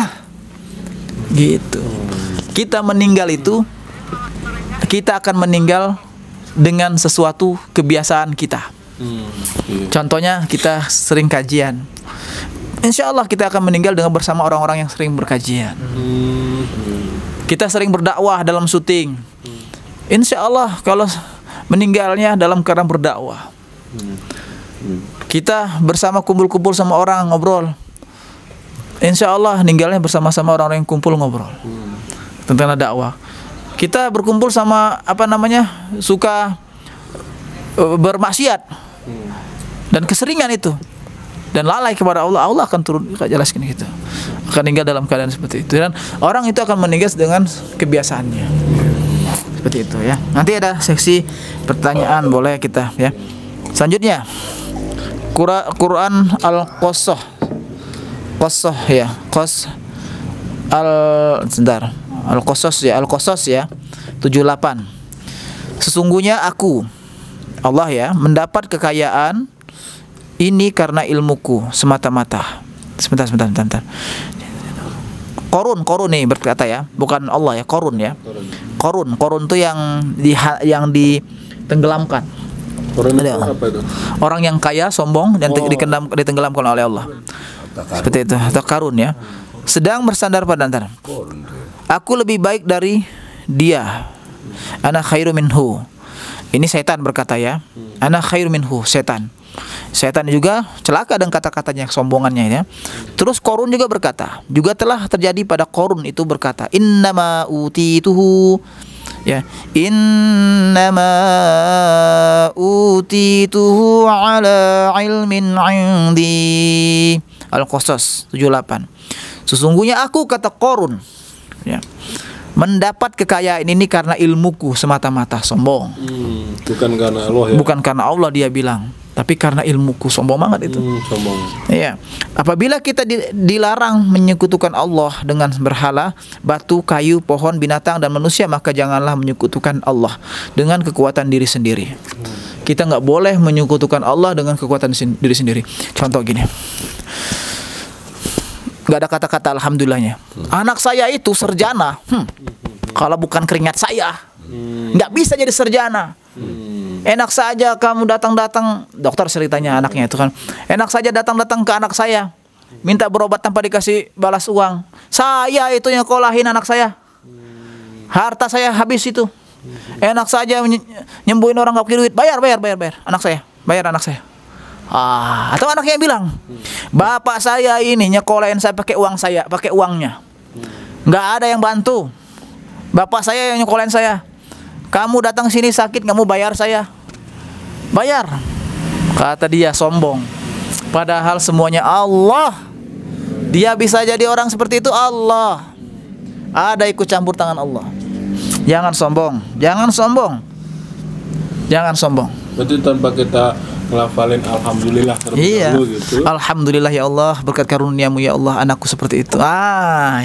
gitu, kita meninggal itu, kita akan meninggal dengan sesuatu kebiasaan kita. Contohnya kita sering kajian, insya Allah kita akan meninggal dengan bersama orang-orang yang sering berkajian. Kita sering berdakwah dalam syuting, insya Allah kalau meninggalnya dalam keadaan berdakwah. Kita bersama kumpul-kumpul sama orang ngobrol, insya Allah meninggalnya bersama-sama orang-orang yang kumpul ngobrol tentang dakwah. Kita berkumpul sama suka bermaksiat dan keseringan itu dan lalai kepada Allah, Allah akan turun, jelaskan gitu, akan meninggal dalam keadaan seperti itu, dan orang itu akan meninggal dengan kebiasaannya seperti itu ya. Nanti ada seksi pertanyaan, boleh kita ya. Selanjutnya Quran Al-Qasas ya, Al-Qasas ya 78. Sesungguhnya aku Allah ya mendapat kekayaan ini karena ilmuku semata-mata. Sebentar. Korun nih berkata ya, bukan Allah ya, korun ya. Korun itu yang ditenggelamkan. Apa itu? Orang yang kaya, sombong, dan ditenggelamkan oleh Allah. Seperti itu, atau karun ya. Sedang bersandar pada antara. Aku lebih baik dari dia. Ana khairu minhu. Ini setan berkata ya. Ana khairu minhu, setan. Setan juga celaka dengan kata-katanya, kesombongannya ya. Terus Korun juga berkata, juga telah terjadi pada Korun itu berkata, innama utituhu ya, innama utituhu ala ilmin indi. Al-Qasas 78. Sesungguhnya aku, kata Korun ya, mendapat kekayaan ini karena ilmuku semata-mata. Sombong. Bukan karena Allah ya. Bukan karena Allah dia bilang, tapi karena ilmuku. Sombong banget itu. Sombong. Iya. Apabila kita dilarang menyekutukan Allah dengan berhala, batu, kayu, pohon, binatang, dan manusia, maka janganlah menyekutukan Allah dengan kekuatan diri sendiri. Kita nggak boleh menyekutukan Allah dengan kekuatan diri sendiri. Contoh gini, nggak ada kata-kata alhamdulillahnya. Anak saya itu sarjana, kalau bukan keringat saya nggak bisa jadi sarjana. Enak saja kamu datang-datang, dokter ceritanya anaknya itu kan, enak saja datang-datang ke anak saya minta berobat tanpa dikasih balas uang. Saya itu yang kolahin anak saya, harta saya habis itu. Enak saja nyembuhin orang nggak pakai duit, bayar anak saya, bayar anak saya. Atau anaknya bilang, bapak saya ini nyekolahin saya pakai uang saya, pakai uangnya, nggak ada yang bantu. Bapak saya yang nyekolahin saya. Kamu datang sini sakit, kamu bayar saya, bayar. Kata dia, sombong. Padahal semuanya Allah. Dia bisa jadi orang seperti itu Allah. Ada ikut campur tangan Allah. Jangan sombong, jangan sombong, jangan sombong. Berarti tanpa kita ngelafalin alhamdulillah terlebih dahulu gitu. Alhamdulillah ya Allah, berkat karuniamu ya Allah anakku seperti itu.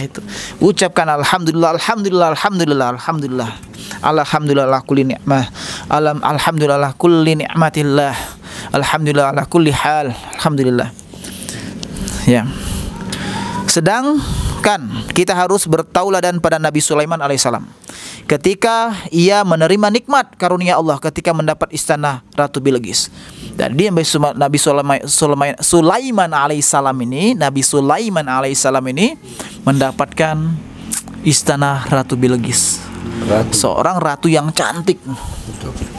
Itu. Ucapkan alhamdulillah, alhamdulillah, alhamdulillah, alhamdulillah. Alhamdulillah ala kulli ni'mah. Alhamdulillah ala kulli ni'matillah. Alhamdulillah ala kulli hal. Alhamdulillah. Ya. Sedang kita harus bertauladan pada Nabi Sulaiman alaihissalam. Ketika ia menerima nikmat karunia Allah ketika mendapat istana Ratu Bilqis. Dan dia Nabi Sulaiman alaihissalam ini mendapatkan istana Ratu Bilqis. Seorang ratu yang cantik.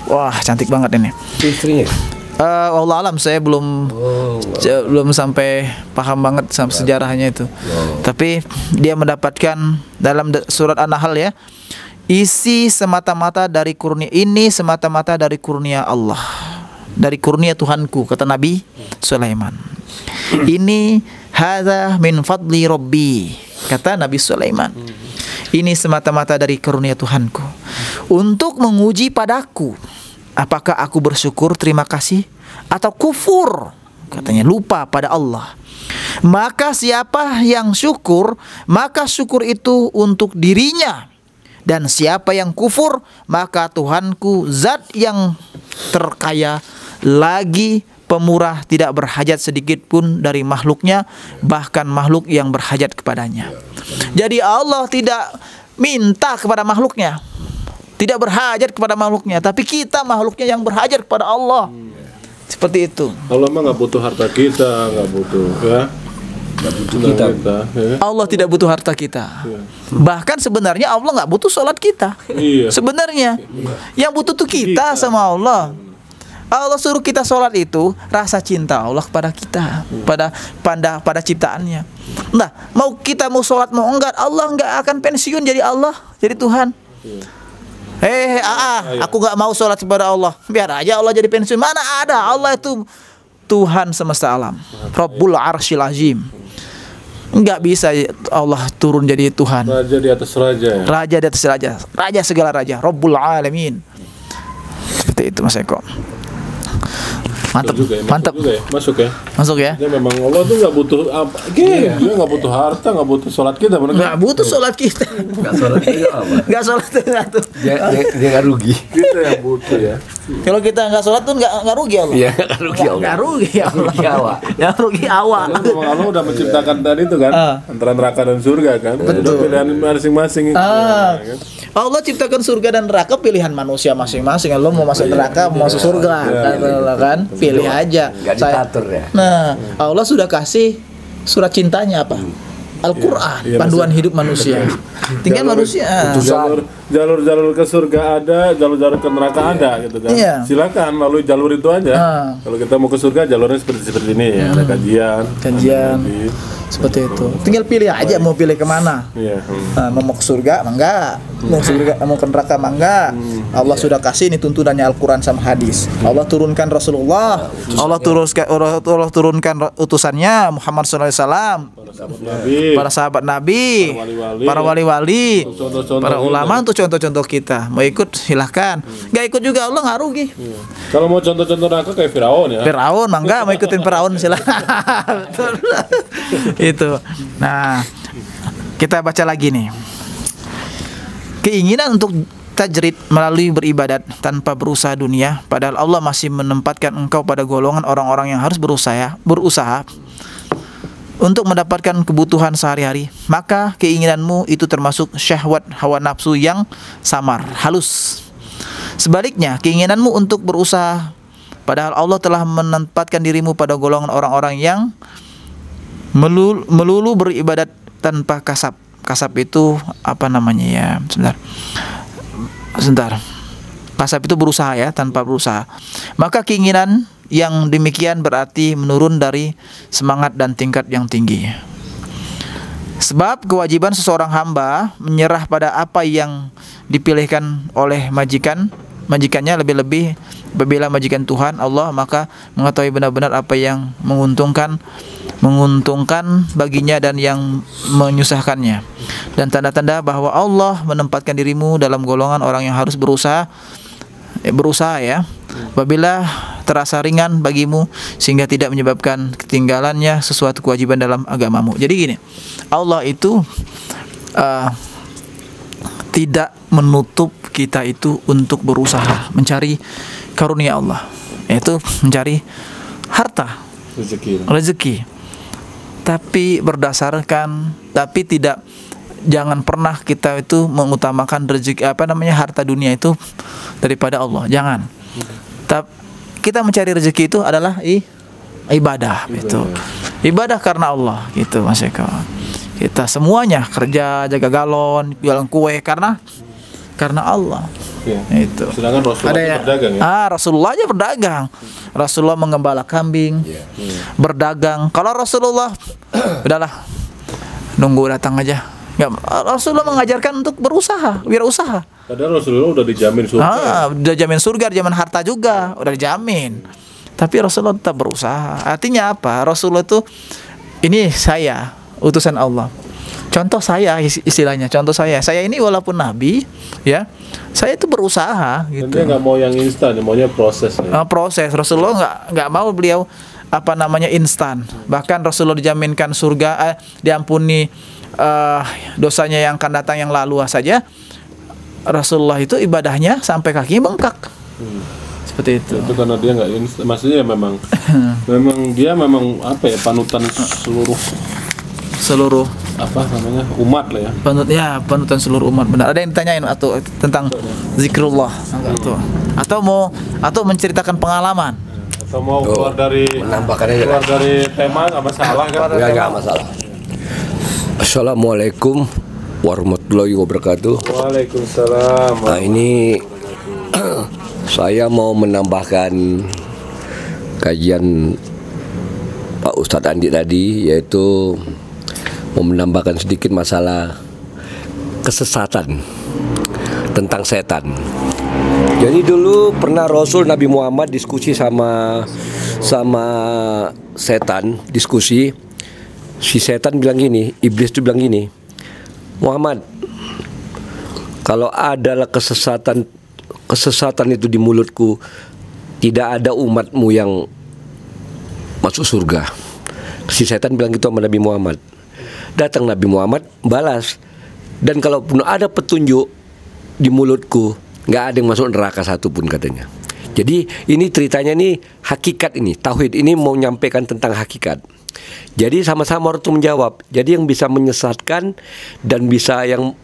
Wah, cantik banget ini. Istrinya. Allah alam, saya belum sampai paham banget sama sejarahnya itu. Tapi dia mendapatkan dalam surat An-Nahl ya, isi semata-mata dari kurnia Allah, dari kurnia Tuhanku, kata Nabi Sulaiman. Ini hadza min fadli rabbi, kata Nabi Sulaiman. Ini semata-mata dari karunia Tuhanku untuk menguji padaku, apakah aku bersyukur terima kasih atau kufur, katanya lupa pada Allah. Maka siapa yang syukur, maka syukur itu untuk dirinya, dan siapa yang kufur, maka Tuhanku zat yang terkaya lagi pemurah, tidak berhajat sedikit pun dari makhluknya, bahkan makhluk yang berhajat kepadanya. Jadi Allah tidak minta kepada makhluknya, tidak berhajat kepada makhluknya, tapi kita makhluknya yang berhajat kepada Allah. Seperti itu. Allah mah nggak butuh harta kita, nggak butuh ya. Nggak butuh kita. Ya. Allah tidak butuh harta kita. Ya. Bahkan sebenarnya Allah nggak butuh sholat kita. Iya. Sebenarnya yang butuh tuh kita sama Allah. Allah suruh kita sholat itu rasa cinta Allah kepada kita, pada ciptaannya. Nah, kita mau sholat mau enggak, Allah enggak akan pensiun jadi Allah, jadi Tuhan. Aku nggak mau sholat kepada Allah, biar aja Allah jadi pensiun. Mana ada, Allah itu Tuhan semesta alam, Rabbul Arsyil Azim. Enggak bisa Allah turun jadi Tuhan. Raja di atas raja. Ya? Raja di atas raja, raja segala raja, Rabbul Alamin. Seperti itu Mas Eko. Mantap, juga ya, mantap. Juga ya, masuk ya. Ya. Memang Allah tuh nggak butuh apa, dia nggak butuh harta, nggak butuh sholat kita, nggak butuh sholat kita. Nggak sholat itu apa? Nggak sholat itu. Dia nggak rugi. Kita yang butuh ya. Kalau kita nggak sholat tuh nggak rugi Allah. Iya, nggak rugi Allah. Nggak rugi Allah. Rugi awak. Yang rugi awak. Allah udah menciptakan tadi itu kan, antara neraka dan surga kan. Betul. Pilihan masing-masing. Kan? Allah ciptakan surga dan neraka pilihan manusia masing-masing. Lo mau masuk neraka, mau masuk surga, kan? Pilih aja. Nggak diatur ya. Nah, Allah sudah kasih surat cintanya apa? Al-Quran, panduan hidup manusia. Tinggal manusia. Jalur ke surga ada, jalur ke neraka ada, gitu kan. Iya. Silakan lalui jalur itu aja. Kalau kita mau ke surga, jalurnya seperti ini ya. Ada kajian. Seperti itu. Tinggal pilih aja mau pilih kemana. Iya. Mau ke surga, enggak. Mau ke neraka, enggak. Allah sudah kasih ini tuntunannya Al-Quran sama hadis. Allah turunkan Rasulullah. Allah turunkan utusannya Muhammad SAW. Para sahabat Nabi, para wali-wali, para ulama untuk contoh-contoh kita. Mau ikut silahkan, nggak ikut juga Allah nggak rugi. Kalau mau contoh-contoh neraka kayak Firaun ya. Firaun mangga mau ikutin Firaun silahkan. Itu. Nah, kita baca lagi nih. Keinginan untuk tajrid melalui beribadat tanpa berusaha dunia, padahal Allah masih menempatkan engkau pada golongan orang-orang yang harus berusaha untuk mendapatkan kebutuhan sehari-hari, maka keinginanmu itu termasuk syahwat hawa nafsu yang samar, halus. Sebaliknya, keinginanmu untuk berusaha, padahal Allah telah menempatkan dirimu pada golongan orang-orang yang melulu beribadat tanpa kasab. Kasab itu apa namanya ya? Sebentar. Kasab itu berusaha ya, tanpa berusaha. Maka keinginan yang demikian berarti menurun dari semangat dan tingkat yang tinggi. Sebab kewajiban seseorang hamba menyerah pada apa yang dipilihkan oleh majikannya, lebih-lebih apabila majikan Tuhan Allah, maka mengetahui benar-benar apa yang menguntungkan baginya dan yang menyusahkannya. Dan tanda-tanda bahwa Allah menempatkan dirimu dalam golongan orang yang harus berusaha ya, apabila terasa ringan bagimu sehingga tidak menyebabkan ketinggalannya sesuatu kewajiban dalam agamamu. Jadi gini, Allah itu tidak menutup kita itu untuk berusaha mencari karunia Allah, yaitu mencari harta, rezeki. tapi tidak, jangan pernah kita itu mengutamakan rezeki harta dunia itu daripada Allah. Jangan. Kita mencari rezeki itu adalah ibadah gitu. Ibadah karena Allah gitu, Mas Eko. Kita semuanya kerja, jaga galon, jualan kue karena Allah. Ya. Itu. Sedangkan Rasulullah berdagang ya. Rasulullah aja berdagang. Rasulullah mengembala kambing, berdagang. Kalau Rasulullah udahlah nunggu datang aja. Nggak, Rasulullah mengajarkan untuk berusaha, wirausaha. Padahal Rasulullah udah dijamin surga. Udah jamin surga, jamin harta juga, udah dijamin. Tapi Rasulullah tetap berusaha. Artinya apa? Rasulullah itu, ini saya, utusan Allah. Contoh saya, istilahnya. Contoh saya ini walaupun nabi, ya, saya itu berusaha. Gitu. Dan dia nggak mau yang instan, maunya proses. Ya. Proses. Rasulullah nggak mau beliau instan. Bahkan Rasulullah dijaminkan surga, diampuni dosanya yang akan datang yang lalu saja. Rasulullah itu ibadahnya sampai kaki bengkak. Seperti itu. Itu karena dia nggak instan. Maksudnya memang dia panutan seluruh umat lah ya. Panutan seluruh umat. Benar. Ada yang ditanyain atau tentang zikrullah atau menceritakan pengalaman atau mau keluar dari tema nggak masalah kan? Nggak masalah. Assalamualaikum warahmatullahi wabarakatuh. Waalaikumsalam. Nah, ini saya mau menambahkan kajian Pak Ustadz Andi tadi, yaitu mau menambahkan sedikit masalah kesesatan tentang setan. Jadi dulu pernah Rasul Nabi Muhammad diskusi sama setan, diskusi. Si setan bilang gini, iblis itu bilang gini, Muhammad, kalau adalah kesesatan itu di mulutku, tidak ada umatmu yang masuk surga. Si setan bilang gitu sama Nabi Muhammad. Datang Nabi Muhammad balas, dan kalaupun ada petunjuk di mulutku, nggak ada yang masuk neraka satupun, katanya. Jadi ini ceritanya nih hakikat, ini tauhid, ini mau nyampaikan tentang hakikat. Jadi sama-sama harus menjawab. Jadi yang bisa menyesatkan dan bisa yang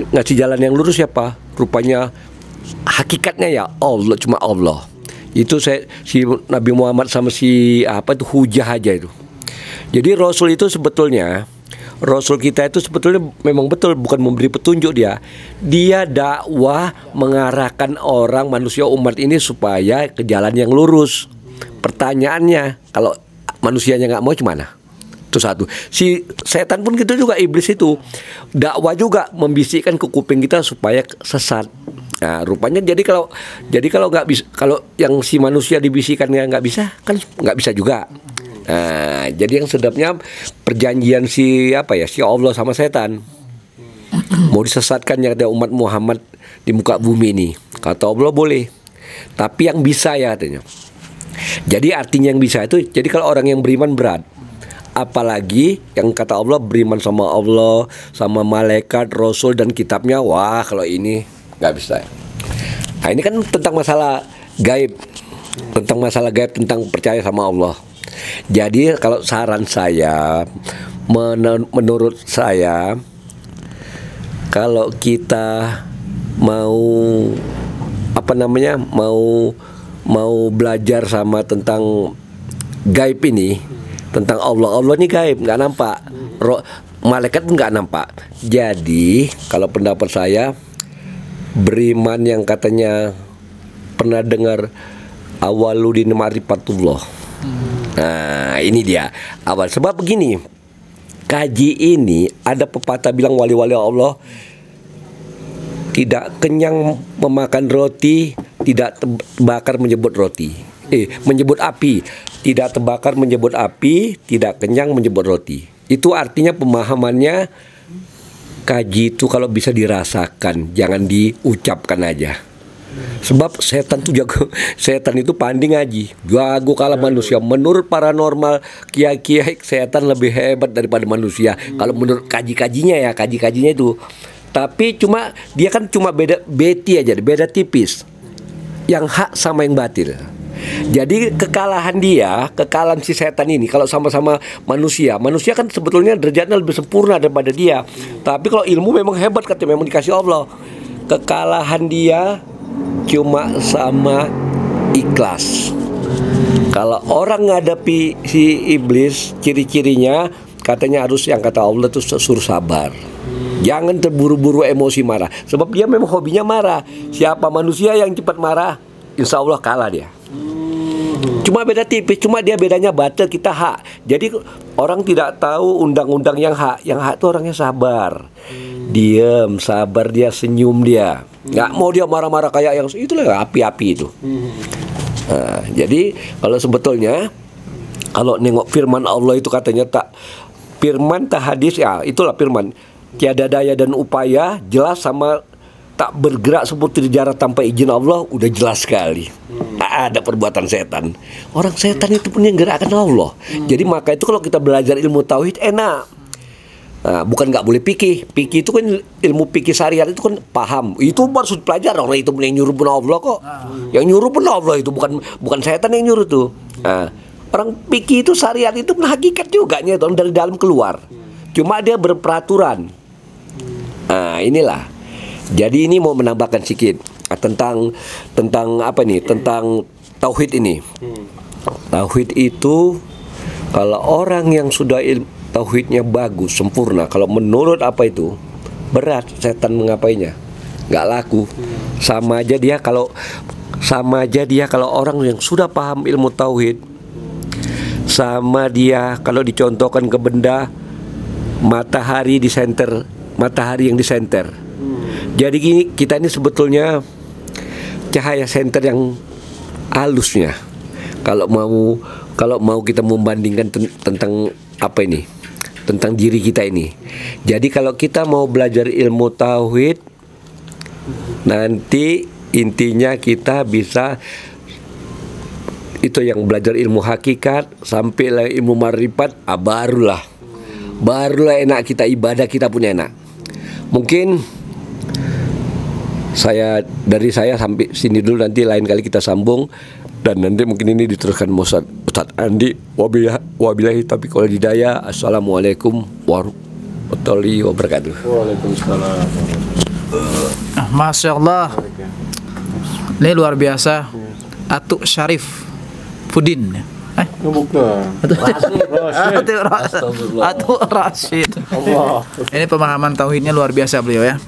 ngasih jalan yang lurus siapa? Rupanya hakikatnya ya Allah, cuma Allah. Itu si Nabi Muhammad sama si hujah aja itu. Jadi Rasul itu sebetulnya, Rasul kita itu sebetulnya memang betul bukan memberi petunjuk dia. Dia dakwah mengarahkan orang, manusia, umat ini supaya ke jalan yang lurus. Pertanyaannya, kalau manusianya nggak mau gimana? Itu satu. Si setan pun gitu juga, iblis itu dakwah juga membisikkan ke kuping kita supaya sesat. Nah, rupanya jadi kalau nggak bisa, kalau yang si manusia dibisikkan nggak bisa, kan nggak bisa juga. Nah, jadi yang sedapnya perjanjian si Allah sama setan. Mau disesatkannya ada umat Muhammad di muka bumi ini. Kata Allah boleh. Tapi yang bisa ya katanya. Jadi artinya yang bisa itu, jadi kalau orang yang beriman berat, apalagi yang kata Allah beriman sama Allah, sama malaikat, Rasul dan kitabnya, wah kalau ini nggak bisa. Nah ini kan tentang masalah gaib, tentang percaya sama Allah. Jadi kalau saran saya, menurut saya, kalau kita mau mau belajar sama tentang gaib ini, tentang Allah ini gaib, nggak nampak, malaikat pun nggak nampak. Jadi kalau pendapat saya, beriman yang katanya pernah dengar awaludin ma'rifatullah. Nah ini dia awal. Sebab begini, kaji ini ada pepatah bilang wali-wali Allah tidak kenyang memakan roti, tidak terbakar menyebut roti. Menyebut api, tidak terbakar menyebut api, tidak kenyang menyebut roti. Itu artinya pemahamannya, kaji itu kalau bisa dirasakan, jangan diucapkan aja. Sebab setan itu pandai ngaji, jago kalah manusia. Menurut paranormal, kiai-kiai, setan lebih hebat daripada manusia. Kalau menurut kajinya itu. Tapi dia kan cuma beda beti aja, beda tipis. Yang hak sama yang batil. Jadi kekalahan si setan ini kalau sama-sama manusia kan sebetulnya derajatnya lebih sempurna daripada dia. Tapi kalau ilmu memang hebat, katanya memang dikasih Allah. Kekalahan dia cuma sama ikhlas. Kalau orang ngadapi si iblis, ciri-cirinya katanya harus, yang kata Allah tuh suruh sabar. Jangan terburu-buru emosi marah, sebab dia memang hobinya marah. Siapa manusia yang cepat marah, insya Allah kalah dia. Cuma beda tipis, cuma dia bedanya batil, kita hak. Jadi orang tidak tahu undang-undang yang hak. Yang hak itu orangnya sabar, diem, sabar, dia senyum, dia nggak mau dia marah-marah kayak yang itulah api-api itu. Nah, jadi kalau sebetulnya kalau nengok firman Allah itu katanya firman tak hadis, ya itulah firman. Tiada daya dan upaya, jelas sama tak bergerak seperti jarak tanpa izin Allah, udah jelas sekali. Ada perbuatan setan. Orang setan itu pun yang gerakkan Allah. Jadi maka itu kalau kita belajar ilmu tauhid enak. Nah, bukan nggak boleh fikih. Fikih itu kan ilmu fikih syariat itu kan paham. Itu harus pelajar, orang itu yang nyuruh pun Allah kok. Yang nyuruh pun Allah itu, bukan setan yang nyuruh tuh. Nah, orang fikih itu syariat itu pun hakikat juga nya dari dalam keluar. Cuma dia berperaturan. Nah, inilah. Jadi ini mau menambahkan sedikit tentang apa nih? Tentang tauhid ini. Tauhid itu kalau orang yang sudah tauhidnya bagus, sempurna, kalau menurut apa itu berat setan mengapainya, nggak laku. Sama aja dia kalau orang yang sudah paham ilmu tauhid, sama dia kalau dicontohkan ke benda matahari di senter, matahari yang di senter. Jadi gini, kita ini sebetulnya cahaya senter yang halusnya. Kalau mau kita membandingkan tentang apa ini? Tentang diri kita ini. Jadi kalau kita mau belajar ilmu tauhid, nanti intinya kita bisa itu yang belajar ilmu hakikat sampai ilmu marifat, barulah enak kita ibadah, kita pun enak. Mungkin dari saya sampai sini dulu, nanti lain kali kita sambung, dan nanti mungkin ini diteruskan Ustaz Andi. Wabillahi taufiq wal hidayah. Assalamualaikum warahmatullahi wabarakatuh. Waalaikumsalam. Masya Allah, ini luar biasa. Atuk Syarif Pudin. Bukan. Atuk Rashid. Allah. Ini pemahaman tauhidnya luar biasa beliau ya.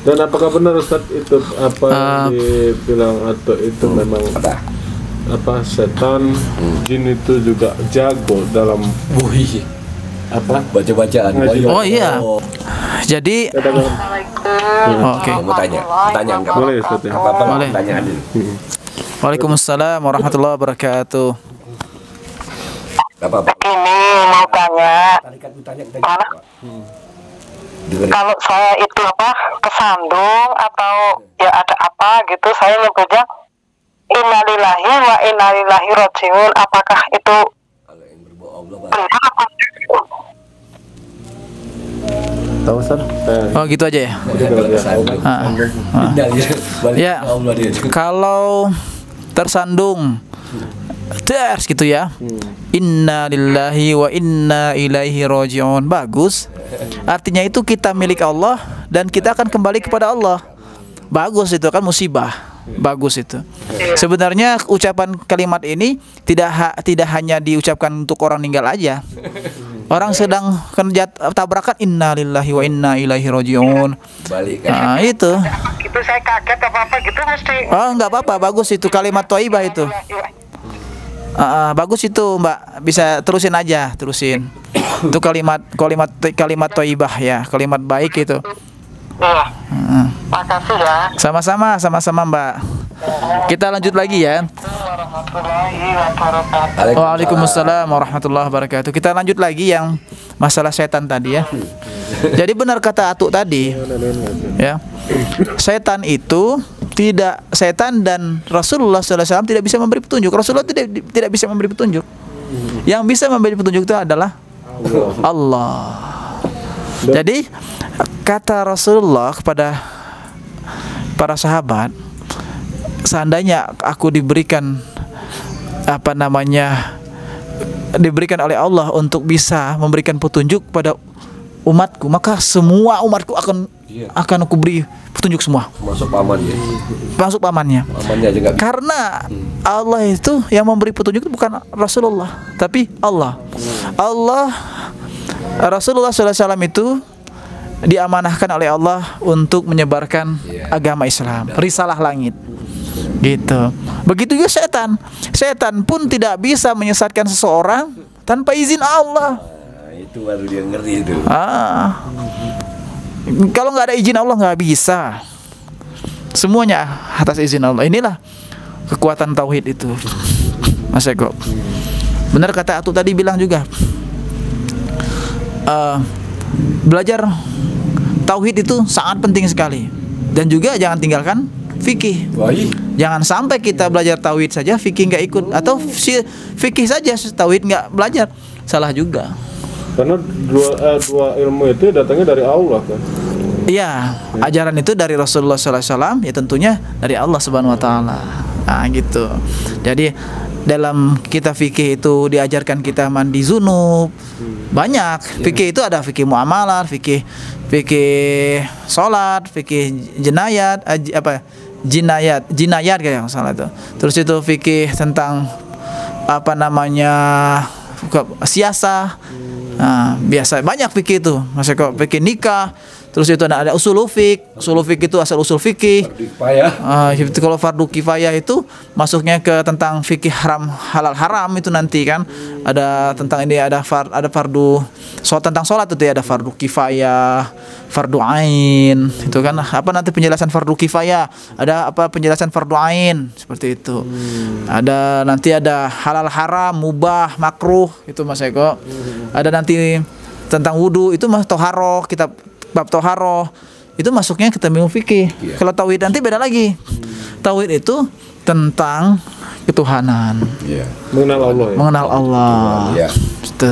Dan apakah benar Ustaz itu apa yang dibilang atau itu memang apa setan jin itu juga jago dalam apa baca-bacaan? Oh iya. Jadi oke. Mau tanya enggak? boleh Ustaz ya? Apa Boleh. pertanyaan ini? Waalaikumsalam warahmatullahi wabarakatuh. Apa? Ini mau tanya, kalau saya itu kesandung atau ya ada apa gitu, saya nyebutnya innalillahi wa inna ilaihi rajiun. Apakah itu benar apa tidak? Tahu Ustaz? Oh gitu aja ya. Ya, kalau tersandung das gitu ya. Inna lillahi wa inna ilaihi rajiun. Bagus. Artinya itu kita milik Allah dan kita akan kembali kepada Allah. Bagus itu kan musibah. Bagus itu. Sebenarnya ucapan kalimat ini tidak hanya diucapkan untuk orang meninggal aja. Orang sedang kena tabrakan, inna lillahi wa inna ilaihi rajiun. Nah, itu. Itu saya kaget apa gitu mesti. Oh, enggak apa-apa, bagus itu kalimat thayyibah itu. Bagus itu Mbak, bisa terusin aja, terusin. Itu kalimat thayyibah ya, kalimat baik itu. Iya. Makasih ya. Sama-sama Mbak. Kita lanjut lagi ya. Warahmatullahi wabarakatuh. Waalaikumsalam warahmatullahi wabarakatuh. Kita lanjut lagi yang masalah setan tadi ya. Jadi benar kata Atuk tadi ya. Setan dan Rasulullah SAW tidak bisa memberi petunjuk. Rasulullah tidak bisa memberi petunjuk. Yang bisa memberi petunjuk itu adalah Allah. Jadi kata Rasulullah kepada para sahabat, seandainya aku diberikan apa namanya, diberikan oleh Allah untuk bisa memberikan petunjuk pada umatku, maka semua umatku akan aku beri petunjuk semua. Masuk paman ya. Masuk pamannya. Pamannya aja nggak. Karena Allah itu yang memberi petunjuk itu bukan Rasulullah, tapi Allah. Rasulullah SAW itu diamanahkan oleh Allah untuk menyebarkan agama Islam, risalah langit. Gitu. Begitu juga setan. Setan pun tidak bisa menyesatkan seseorang tanpa izin Allah. Itu baru dia ngeri itu. Kalau nggak ada izin Allah nggak bisa. Semuanya atas izin Allah. Inilah kekuatan tauhid itu, Mas Eko. Benar kata Atu tadi bilang juga. Belajar tauhid itu sangat penting sekali. Dan juga jangan tinggalkan fikih. Jangan sampai kita belajar tauhid saja fikih nggak ikut, atau fikih saja tauhid nggak belajar, salah juga. Karena dua ilmu itu datangnya dari Allah kan. Iya, ajaran itu dari Rasulullah SAW, ya tentunya dari Allah Subhanahu Wa Taala. Nah gitu. Jadi dalam kita fikih itu diajarkan kita mandi junub. Banyak fikih itu ada fikih muamalah, fikih salat, fikih jinayat kayak salah itu. Terus itu fikih tentang apa namanya siasah. Nah, biasa banyak fikih itu. Masih kok fikih nikah. Terus itu ada usul fik itu asal usul fikih. Kalau fardu kifayah itu masuknya ke tentang fikih halal haram itu nanti kan. Ada tentang ini ada fardu tentang sholat itu ada fardu kifayah, fardu ain. Itu kan apa nanti penjelasan fardu kifayah, ada apa penjelasan fardu ain seperti itu. Ada nanti ada halal haram, mubah, makruh itu Mas Eko. Ada nanti tentang wudu itu Mas toharoh, kitab bab toharoh itu masuknya ke ilmu fikih. Kalau tauhid nanti beda lagi. Tauhid itu tentang ketuhanan. Mengenal Allah. Mengenal Allah. Itu.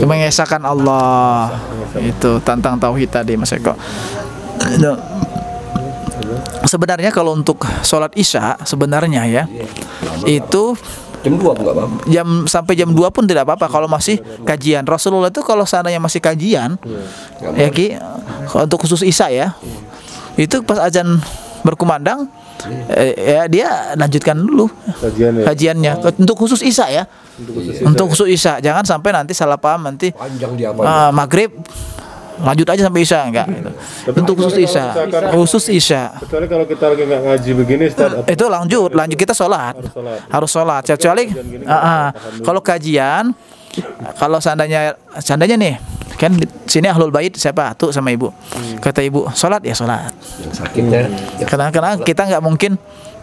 Mengesahkan Allah. Itu tentang tauhid tadi Mas Eko. Sebenarnya kalau untuk sholat Isya sebenarnya ya itu jam 2 enggak apa-apa. Sampai jam 2 pun tidak apa-apa kalau masih kajian. Rasulullah itu kalau seandainya masih kajian ya Ki, untuk khusus Isya ya. Itu pas azan berkumandang ya dia lanjutkan dulu kajiannya. Untuk khusus Isya ya. Untuk khusus Isya. Jangan sampai nanti salah paham nanti maghrib lanjut aja sampai Isya enggak gitu. Untuk khusus Isya. Kecuali kalau kita lagi nggak ngaji begini Ustaz, itu lanjut kita sholat. Harus sholat. Kecuali kalau kajian, kalau seandainya nih kan di sini ahlul bait siapa? Tuh sama ibu. Kata ibu, sholat ya sholat. Yang sakitnya. Karena kita nggak mungkin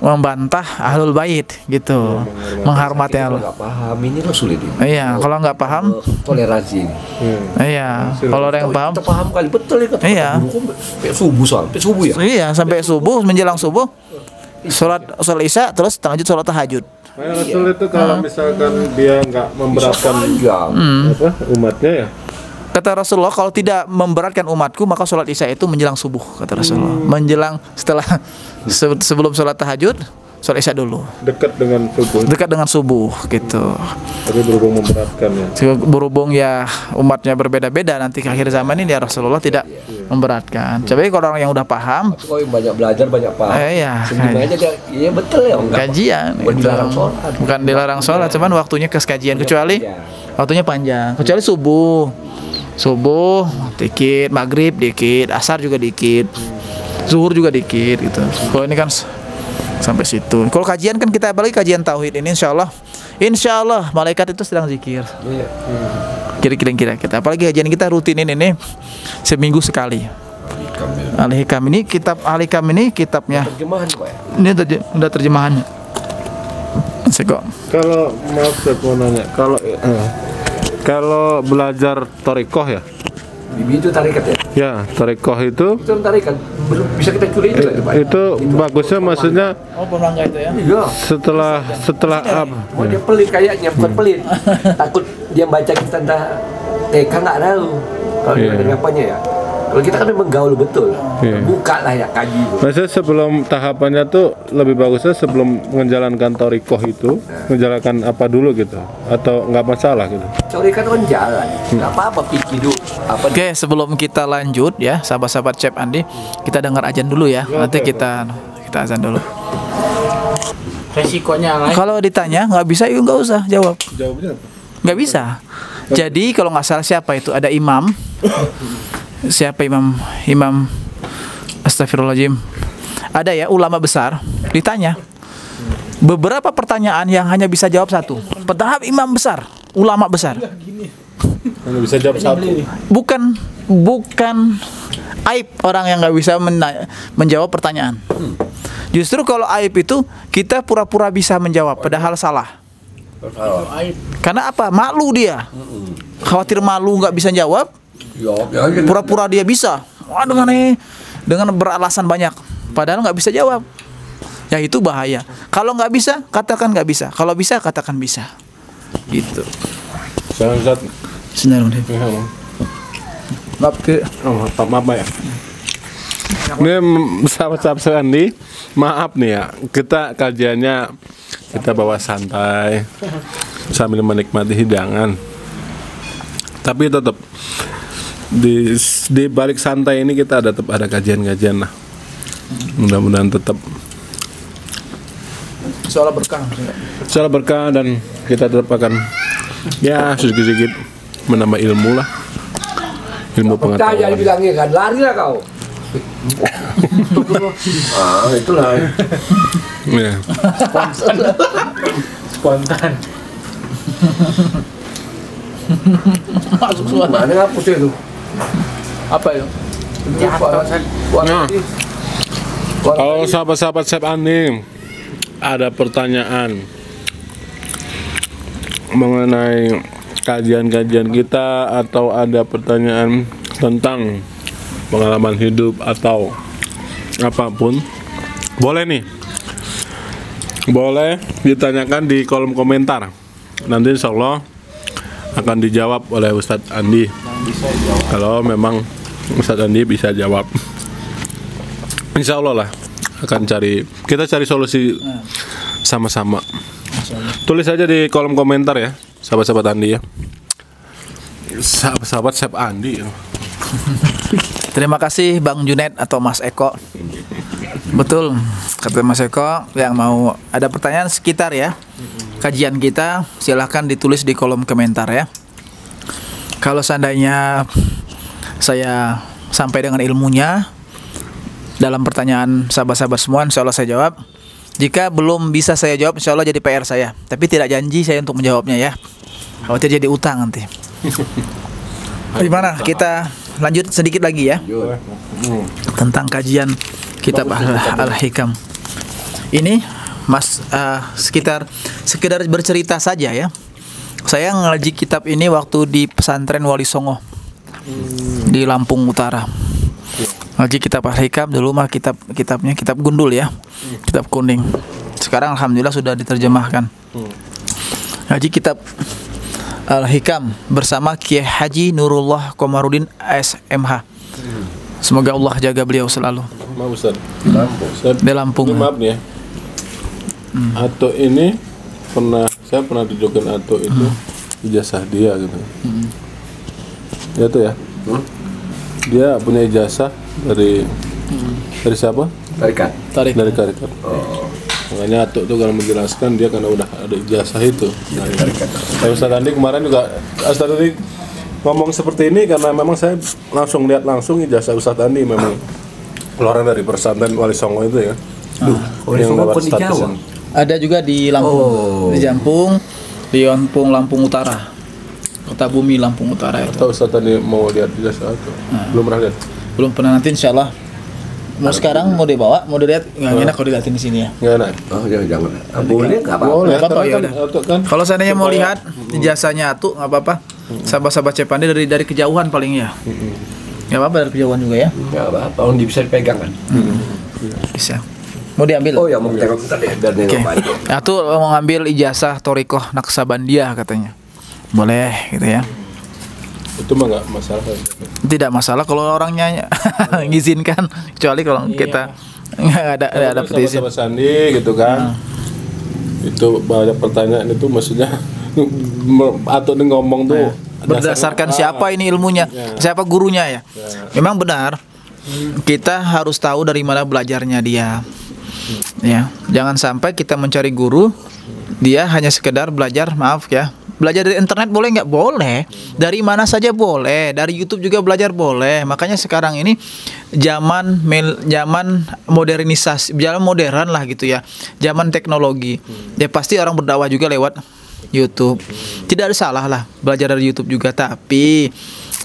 membantah ahlul bait gitu, menghormati Allah. Nggak paham ini loh sulit ini. Iya, kalau nggak paham toleransi ini. Iya, kalau ada yang paham. Kita paham kali betul ya kata subuh ya. Iya, sampai subuh menjelang subuh sholat Isya terus lanjut sholat tahajud. Rasul itu kalau misalkan dia nggak memberatkan umatnya ya. Kata Rasulullah, kalau tidak memberatkan umatku maka sholat Isya itu menjelang subuh, kata Rasulullah. Menjelang sebelum sholat tahajud, sholat Isya dulu. Dekat dengan subuh gitu. Tapi berhubung memberatkan ya. Berhubung ya umatnya berbeda-beda nanti ke akhir zaman ini ya Rasulullah tidak memberatkan. Coba kalau orang yang udah paham. Kalau yang banyak belajar banyak paham. Sebenarnya aja iya betul ya enggak. Kajian. Bukan dilarang sholat. Bukan dilarang sholat, cuman waktunya ke kajian kecuali waktunya panjang. Kecuali subuh dikit, maghrib dikit, asar juga dikit, zuhur juga dikit gitu. Kalau ini kan sampai situ. Kalau kajian kan kita balik kajian tauhid ini insya Allah malaikat itu sedang zikir. Kira-kira kita apalagi kajian kita rutinin ini seminggu sekali. Al-Hikam ini kitabnya. Terjemahan Pak ya? Ini udah terjemahannya. Kalau maaf saya mau nanya, kalau belajar thariqah ya? Itu tarikat ya? Ya, thariqah itu tarikat. Bisa kita curi itu Pak. Itu bagusnya maksudnya pemangga itu ya? Iya. Setelah apa? Oh, dia pelit kayaknya, bukan pelit. Takut dia baca kita TK nggak tahu. Kalau dia dari apanya ya? Kalau kita kan memang gaul betul. Iya. Buka lah ya kaji itu. Maksudnya sebelum tahapannya tuh lebih bagusnya sebelum menjalankan torikoh itu menjalankan apa dulu gitu atau nggak masalah gitu. Corikan kan jalan. Nggak apa-apa pikir dulu. Apa Oke, sebelum kita lanjut ya, sahabat-sahabat Chef Andi, kita dengar azan dulu ya. Nanti kita azan dulu. Resikonya lain. Kalau ditanya nggak bisa, yuk nggak usah jawab. Jawabnya apa? Nggak bisa. Jadi kalau nggak salah siapa itu ada imam. Siapa imam Astagfirullahaladzim. Ada ya ulama besar ditanya beberapa pertanyaan yang hanya bisa jawab satu. Padahal imam besar, ulama besar. Hanya bisa jawab satu. Bukan aib orang yang nggak bisa menjawab pertanyaan. Justru kalau aib itu kita pura-pura bisa menjawab padahal salah. Karena apa? Malu dia. Khawatir malu nggak bisa jawab. Pura-pura dia bisa. Wah, dengan beralasan banyak. Padahal nggak bisa jawab. Ya itu bahaya. Kalau nggak bisa, katakan nggak bisa. Kalau bisa, katakan bisa. Gitu. Jangan Ustaz. Bismillahirrahmanirrahim. Maaf ya. Ini sahabat-sahabat Andi, maaf nih ya. Kita kajiannya kita bawa santai sambil menikmati hidangan. Tapi tetap di balik santai ini kita tetap ada kajian-kajian lah. Mudah-mudahan tetap soal berkah dan kita tetap akan ya sedikit-sedikit menambah ilmu lah, ilmu percaya pengetahuan. dibilangnya kan, lari lah kau. Itulah. Ya. Spontan. Masuk suara. Mana ngapus itu? Apa itu? Nah, kalau sahabat-sahabat Chef Andi ada pertanyaan mengenai kajian-kajian kita atau ada pertanyaan tentang pengalaman hidup atau apapun, boleh nih, boleh ditanyakan di kolom komentar. Nanti insya Allah akan dijawab oleh Ustadz Andi. Kalau memang Ustadz Andi bisa jawab, insya Allah lah akan kita cari solusi sama-sama. Tulis aja di kolom komentar ya, sahabat-sahabat Andi ya. Sahabat-sahabat Chef Andi. Terima kasih Bang Junaid atau Mas Eko. Betul, kata Mas Eko, yang mau ada pertanyaan sekitar ya kajian kita, silahkan ditulis di kolom komentar ya. Kalau seandainya saya sampai dengan ilmunya dalam pertanyaan sahabat-sahabat semua, insya Allah saya jawab. Jika belum bisa saya jawab, insya Allah jadi PR saya. Tapi tidak janji saya untuk menjawabnya ya. Khawatir jadi utang nanti. Gimana? Kita lanjut sedikit lagi ya tentang kajian kitab Al-Hikam. Ini Mas sekedar bercerita saja ya. Saya ngaji kitab ini waktu di pesantren Wali Songo di Lampung Utara. Ngaji kitab Al-Hikam dulu mah kitabnya kitab gundul ya, kitab kuning. Sekarang alhamdulillah sudah diterjemahkan. Ngaji kitab Al-Hikam bersama Kiai Haji Nurullah Komarudin SMH. Semoga Allah jaga beliau selalu. Maaf Ustaz. Di Lampung. Maaf nih ya. Ato ini saya pernah tunjukin Ato itu ijazah dia gitu. Ya tuh ya. Dia punya ijazah dari siapa? Tarikat. Dari Tarikat. Makanya Ato tuh kalau menjelaskan dia karena udah ada ijazah itu. Tapi Ustaz Andi kemarin juga Ustaz Andi ngomong seperti ini karena memang saya langsung lihat langsung ijazah Ustaz Andi memang keluaran dari pesantren Wali Songo itu ya. Wali Songo pun di Jawa. Ada juga di Lampung, di Lampung Utara, Kota Bumi Lampung Utara itu. Atau Ustaz Andi mau lihat ijazah itu? Belum pernah lihat. Belum pernah, nanti insya Allah. Mau sekarang mau dibawa, mau dilihat nggak enak kalau dilihatin di sini ya. Nggak enak. Oh jangan. Boleh nggak apa-apa. Boleh. Apa-apa, Tapi ya kan udah. Ato kan Kalau seandainya mau lihat ijazahnya tuh nggak apa-apa. Sahabat-sahabat Chef Andi dari kejauhan paling ya. Nggak apa-apa dari kejauhan juga ya. Nggak apa-apa. Kalau bisa dipegang kan. Bisa. Mau diambil? Oh ya mau tengok tadi biar dia Oke. nggak Ya tuh mau ngambil ijazah Thorikoh Naksabandiah katanya. Boleh gitu ya. Itu mah nggak masalah. Tidak masalah kalau orangnya ngizinkan, kecuali kalau kita nggak ada petisi. Sama Sandi gitu kan. Itu banyak pertanyaan itu maksudnya atau ngomong tuh berdasarkan siapa ini ilmunya, siapa gurunya ya. Memang benar. Kita harus tahu dari mana belajarnya dia. Ya, jangan sampai kita mencari guru dia hanya sekedar belajar, maaf ya. Belajar dari internet boleh nggak? Boleh. Dari mana saja boleh. Dari YouTube juga belajar boleh. Makanya sekarang ini zaman modernisasi, zaman modern lah gitu ya. Zaman teknologi. Ya pasti orang berdakwah juga lewat YouTube. Tidak ada salah lah belajar dari YouTube juga. Tapi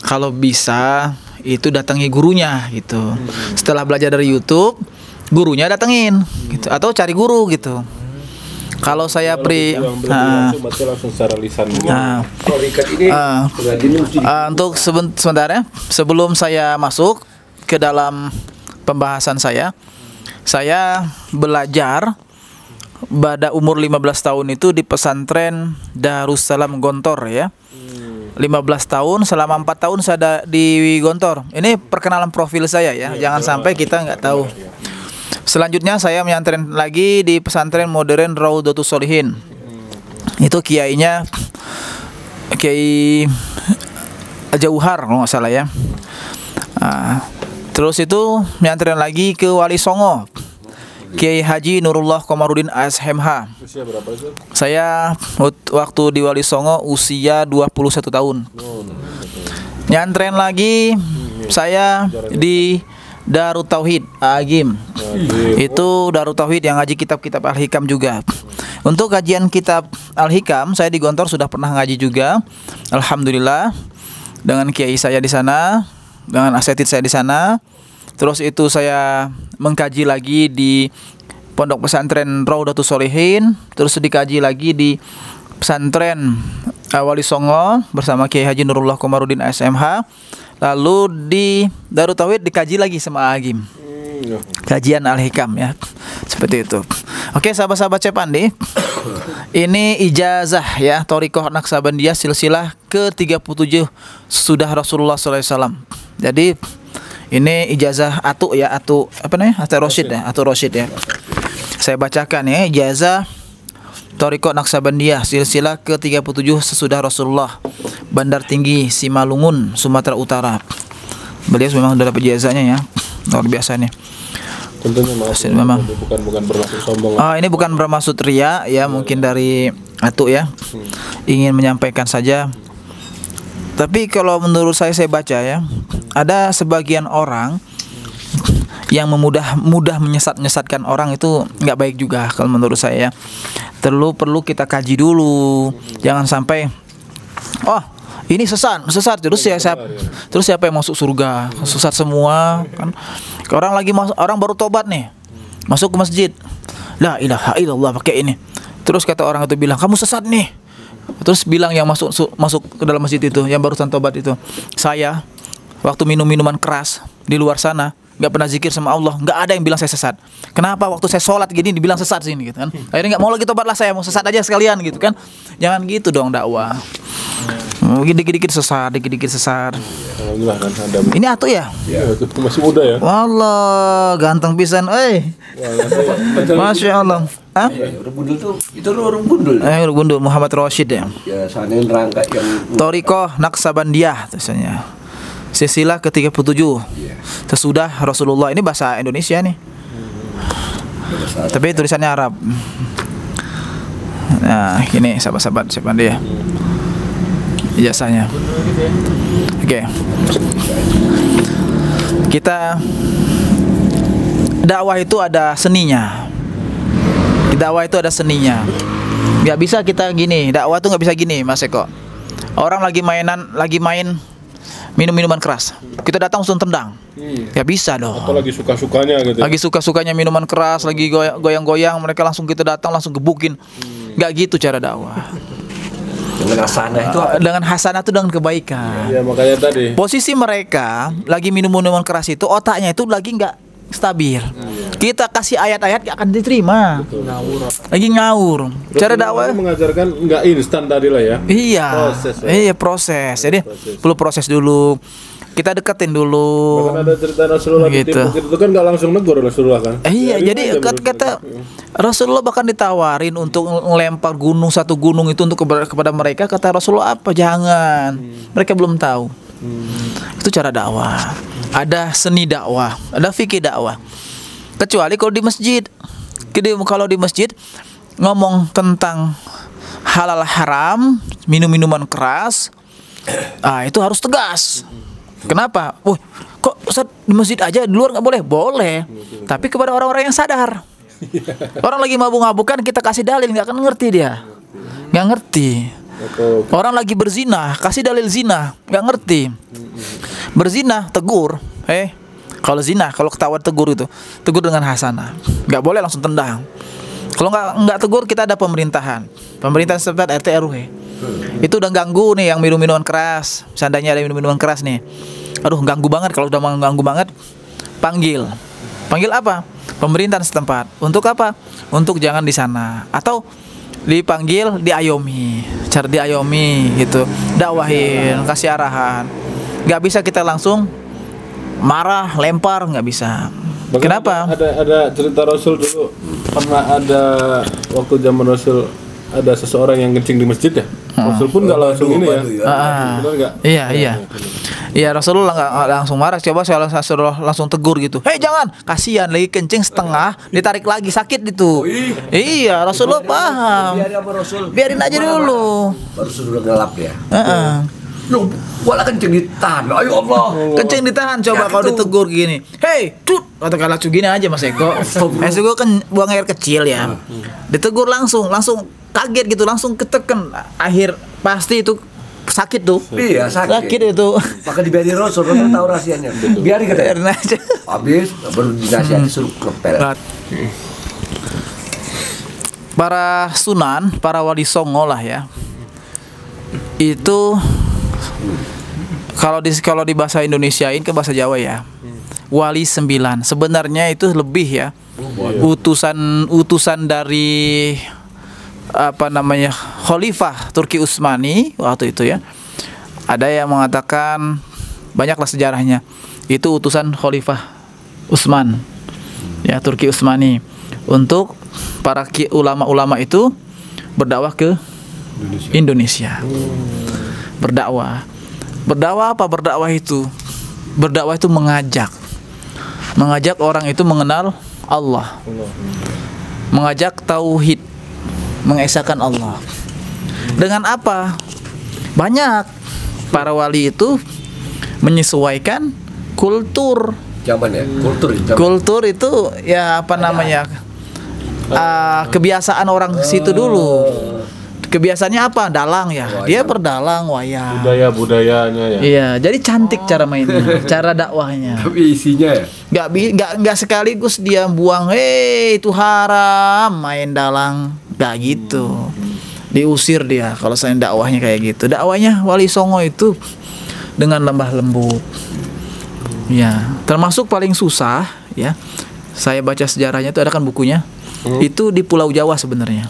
kalau bisa itu datangi gurunya gitu. Setelah belajar dari YouTube, gurunya datengin gitu. Atau cari guru gitu. Kalau saya langsung secara lisan gitu. Untuk sebentar ya, sebelum saya masuk ke dalam pembahasan saya belajar pada umur 15 tahun itu di pesantren Darussalam Gontor ya. 15 tahun, selama 4 tahun saya di Gontor. Ini perkenalan profil saya ya, jangan sampai kita nggak tahu. Selanjutnya saya menyantren lagi di pesantren modern Raudhatus Sholihin. Itu kiainya Kiai Jauhar kalau nggak salah ya. Terus itu menyantren lagi ke Wali Songo, Kiai Haji Nurullah Komarudin ASMH. Usia berapa sih? Saya waktu di Wali Songo usia 21 tahun. Nyantren lagi saya di Darut Tauhid Agim. Itu Darut Tauhid yang ngaji kitab-kitab Al-Hikam juga. Untuk kajian kitab Al-Hikam saya di Gontor sudah pernah ngaji juga. Alhamdulillah dengan kiai saya di sana, dengan asatidz saya di sana. Terus itu saya mengkaji lagi di Pondok Pesantren Raudhatus Sholihin, terus dikaji lagi di pesantren Wali Songo bersama Kiai Haji Nurullah Komarudin ASMH. Lalu di Darut Tauhid dikaji lagi sama Agim. Kajian Al-Hikam ya. Seperti itu. Oke, sahabat-sahabat Cepandi. Ini ijazah ya Thariqah Naqsabandiyah silsilah ke-37 sudah Rasulullah SAW. Jadi ini ijazah Atu ya, Atu apa namanya? Atu Rosyid ya, Atu Rosyid ya. Saya bacakan ya, ijazah Thariqah Naqsabandiyah silsilah ke-37 sesudah Rasulullah, Bandar Tinggi Simalungun, Sumatera Utara. Beliau memang sudah dapat ijazahnya ya. Luar biasa nih. Tentunya memang bukan bermaksud sombong. Ini bukan bermaksud ria ya, mungkin dari Atu ya. Ingin menyampaikan saja. Tapi kalau menurut saya baca ya, ada sebagian orang yang mudah menyesatkan orang itu nggak baik juga kalau menurut saya. Perlu kita kaji dulu. Jangan sampai ini sesat terus siapa yang masuk surga? Sesat semua kan. Orang baru tobat nih. Masuk ke masjid. La ilaha illallah pakai ini. Terus kata orang itu bilang, "Kamu sesat nih." Terus bilang yang masuk ke dalam masjid itu, yang barusan tobat itu, "Saya waktu minum minuman keras di luar sana nggak pernah zikir sama Allah, nggak ada yang bilang saya sesat. Kenapa waktu saya sholat gini dibilang sesat sini gitu kan? Akhirnya nggak mau lagi tobat lah, saya mau sesat aja sekalian gitu kan? Jangan gitu dong dakwah. Dikit-dikit sesat. Ini Atu ya? Iya, masih muda ya. Wallah, ganteng pisan, Masya Allah. Orang Gundul tuh, itu orang Gundul. Orang Gundul, Muhammad Rosyid ya. Ya, sana yang rangka yang Thariqah Naqsabandiyah tulisannya. Silsilah ke-37 sesudah Rasulullah. Ini bahasa Indonesia nih. Tapi tulisannya Arab. Nah, ini sahabat-sahabat siapa dia? Ijazahnya. Oke. Kita dakwah itu ada seninya. Gak bisa kita gini. Dakwah tuh gak bisa gini, Mas Eko. Orang lagi main minum-minuman keras, kita datang langsung tendang. Gak bisa dong. Atau lagi suka-sukanya gitu. Lagi suka-sukanya minuman keras, lagi goyang-goyang, mereka langsung kita datang langsung gebukin. Gak gitu cara dakwah. Dengan hasanah itu dengan kebaikan. Iya, makanya tadi. Posisi mereka lagi minum minuman keras itu, otaknya itu lagi stabil. Kita kasih ayat-ayat gak akan diterima. Lagi ngawur. Cara dakwah mengajarkan nggak instan tadi lah ya. iya. Proses, ya. Iya, proses. Jadi perlu proses dulu. Kita deketin dulu. Bahkan ada cerita Rasulullah Gitu. ditipu gitu kan nggak langsung negur Rasulullah kan. Iya, Ya, jadi gimana menurut kata kita? Rasulullah bahkan ditawarin untuk ngelempar satu gunung itu untuk kepada mereka. Kata Rasulullah apa? Jangan. Mereka belum tahu. Itu cara dakwah. Ada seni dakwah, ada fikih dakwah. Kecuali kalau di masjid. Kalau di masjid ngomong tentang halal haram, minum-minuman keras, itu harus tegas. Kenapa? Kok Ustaz di masjid aja, di luar nggak boleh? Boleh. Tapi kepada orang-orang yang sadar. Orang lagi mabuk-mabukan kita kasih dalil, nggak akan ngerti dia. Nggak ngerti. Orang lagi berzina, kasih dalil zina, nggak ngerti. Berzina, tegur. Kalau zina, kalau ketahuan tegur itu, tegur dengan hasanah. Nggak boleh langsung tendang. Kalau nggak tegur, kita ada pemerintahan setempat RT RW. Itu udah ganggu nih yang minum-minuman keras. Seandainya ada minum-minuman keras nih, aduh ganggu banget. Kalau udah mengganggu banget, panggil apa? Pemerintahan setempat. Untuk apa? Untuk jangan di sana. Atau dipanggil, diayomi. Cara diayomi gitu, dakwahin, kasih arahan. Nggak bisa kita langsung marah, lempar, nggak bisa. Bahkan Kenapa? Ada cerita Rasul dulu pernah ada waktu zaman Rasul ada seseorang yang kencing di masjid ya. Rasul pun nggak langsung ini ya. Benar nggak? Iya, Rasulullah nggak langsung marah. Coba saya langsung tegur gitu. Hei jangan, kasihan lagi kencing setengah, ditarik lagi sakit itu. Iya, Rasulullah paham. Biarin aja dulu. Baru sudah gelap ya. Loh, bola kencing ditahan. Ayo Allah. Kencing ditahan. Coba kalau ditegur gini. Hei, tut. Katakanlah gini aja Mas Eko. Mas Eko kan buang air kecil ya. Ditegur langsung kaget gitu, langsung keteken. Akhir pasti itu sakit tuh. Iya, sakit itu. Maka dibiarin Rasul tahu rahasianya. Biarin kita. Biarin aja. Habis baru dinasihati suruh kepel. Para sunan, para wali songo lah ya. Itu kalau di bahasa Indonesiain ke bahasa Jawa ya. Wali 9. Sebenarnya itu lebih ya. Utusan dari Khalifah Turki Utsmani waktu itu ya. Ada yang mengatakan, banyaklah sejarahnya, itu utusan Khalifah Utsman ya, Turki Utsmani, untuk para ulama-ulama itu berdakwah ke Indonesia. Berdakwah apa? Berdakwah itu mengajak orang itu mengenal Allah, mengajak tauhid, mengesahkan Allah. Dengan apa? Banyak para wali itu menyesuaikan kultur. Zaman ya, Kultur itu ya kebiasaan orang situ dulu. Kebiasaannya apa? Dalang ya. Dia berdalang wayang. Budayanya ya. Iya, jadi cantik cara mainnya, cara dakwahnya. Tapi isinya ya. Nggak sekaligus dia buang, itu haram, main dalang. Nggak gitu. Diusir dia kalau saya dakwahnya kayak gitu. Dakwahnya Wali Songo itu dengan lemah lembut. Ya, termasuk paling susah ya. Saya baca sejarahnya itu, ada kan bukunya. Itu di Pulau Jawa sebenarnya.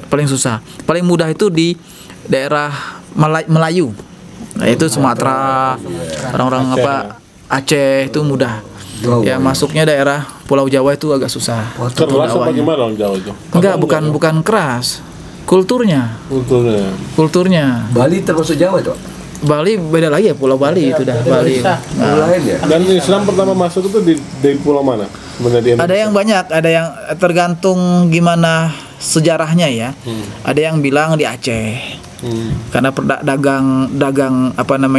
Paling susah. Paling mudah itu di daerah Melayu. Nah, itu Sumatera, orang-orang Aceh itu mudah. Ya, masuknya daerah Pulau Jawa itu agak susah. Keras apa gimana orang Jawa itu? Enggak, bukan keras. Kulturnya. Bali termasuk Jawa itu. Bali beda lagi ya, Pulau Bali itu dah. Bali. Lain ya. Dan Islam pertama masuk itu di pulau mana? Sebenarnya Ada yang banyak, ada yang tergantung gimana sejarahnya ya. Ada yang bilang di Aceh. Karena dagang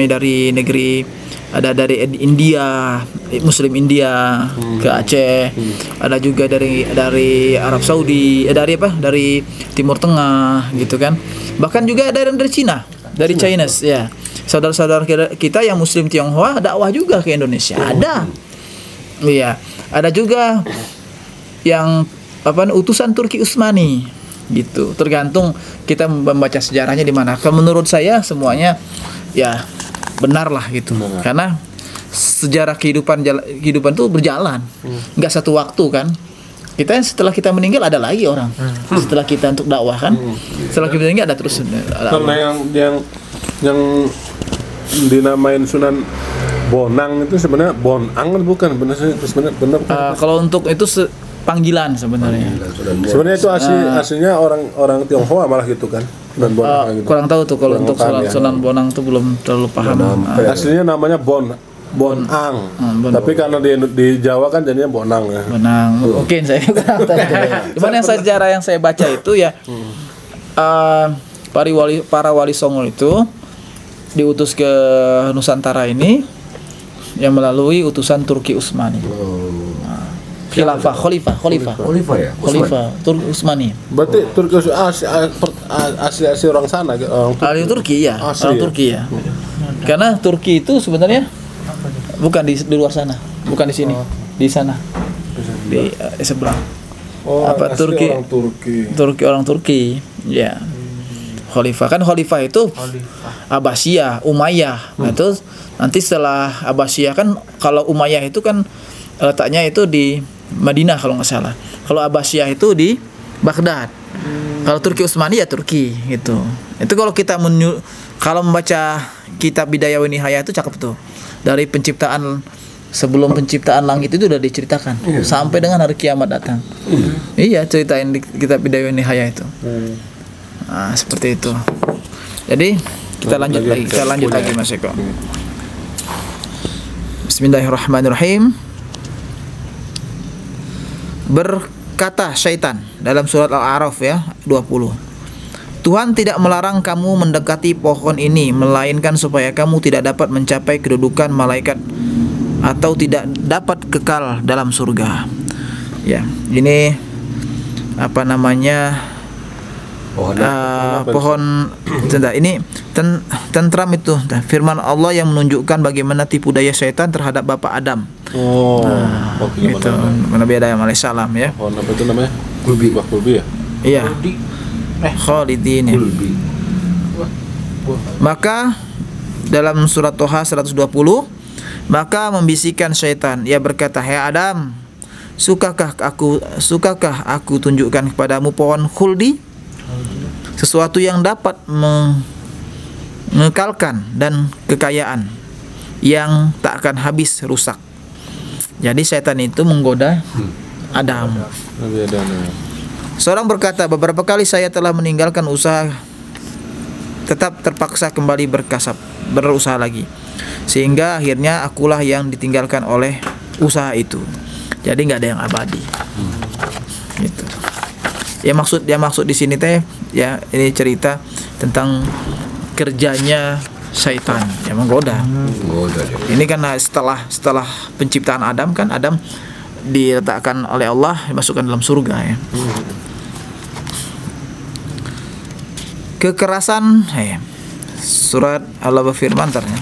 dari negeri, ada dari India, Muslim India ke Aceh. Ada juga dari Arab Saudi, dari Timur Tengah gitu kan. Bahkan juga ada yang dari Cina, dari Chinese ya. Saudara-saudara kita yang Muslim Tionghoa dakwah juga ke Indonesia. Ada. Iya, ada juga yang utusan Turki Utsmani gitu. Tergantung kita membaca sejarahnya di mana. Kalau menurut saya semuanya ya benar lah gitu. Karena sejarah kehidupan tuh berjalan, nggak satu waktu kan. Kita setelah kita meninggal ada lagi orang. Setelah kita untuk dakwah kan, setelah kita meninggal ada terus. Karena yang dinamain Sunan Bonang itu sebenarnya Bonang bukan benar. Kalau untuk itu panggilan sebenarnya. Sebenarnya itu aslinya orang Tionghoa malah gitu kan. Sunan Bonang gitu. Kurang tahu tuh kalau untuk Sunan Bonang tuh belum terlalu paham. Aslinya namanya Bonang. Tapi karena di Jawa kan jadinya Bonang ya. Bonang. Mungkin saya kurang tahu. Cuman yang sejarah yang saya baca itu ya para wali Songo itu diutus ke Nusantara ini yang melalui utusan Turki Utsmani. Khalifah ya. Khalifah Turki Utsmani. Berarti Turki asli orang sana Ahli Turki ya. Asli, Orang Turki ya. Karena Turki itu sebenarnya bukan di luar sana, bukan di sini, di sana, di seberang. Apa Turki? Orang Turki, ya. Khalifah itu Abbasiyah, Umayyah. Nah, itu nanti setelah Abbasiyah kan, kalau Umayyah itu kan letaknya itu di Madinah kalau nggak salah. Kalau Abbasiyah itu di Baghdad. Kalau Turki Utsmani ya Turki gitu. Itu kalau kita kalau membaca kitab Bidayah wa Nihayah itu cakep tuh. Dari penciptaan, sebelum penciptaan langit itu udah diceritakan sampai dengan hari kiamat datang. Iya, ceritain di kitab Bidayah wa Nihayah itu. Nah, seperti itu. Jadi kita lanjut lagi Mas Eko. Bismillahirrahmanirrahim. Berkata syaitan dalam surat Al-A'raf ya 20. Tuhan tidak melarang kamu mendekati pohon ini, melainkan supaya kamu tidak dapat mencapai kedudukan malaikat atau tidak dapat kekal dalam surga. Ya, ini apa namanya? Pohon ini tentram itu. Firman Allah yang menunjukkan bagaimana tipu daya syaitan terhadap Bapak Adam. Itu Nabi Adam alaihissalam ya. Pohon apa itu namanya? Kulbi ya? Iya. Khalidin ya. Maka dalam surat Toha 120, maka membisikkan syaitan, ia berkata, "Hai Adam, sukakah aku tunjukkan kepadamu pohon khuldi, sesuatu yang dapat mengekalkan dan kekayaan yang tak akan habis rusak." Jadi syaitan itu menggoda Adam. Seorang berkata, beberapa kali saya telah meninggalkan usaha, tetap terpaksa kembali berusaha lagi, sehingga akhirnya akulah yang ditinggalkan oleh usaha itu. Jadi nggak ada yang abadi. Gitu. Ya maksud di sini teh ya, ini cerita tentang kerjanya syaitan yang menggoda. Ini kan setelah penciptaan Adam kan, Adam diletakkan oleh Allah dimasukkan dalam surga ya. Kekerasan surat Allah berfirman ternyata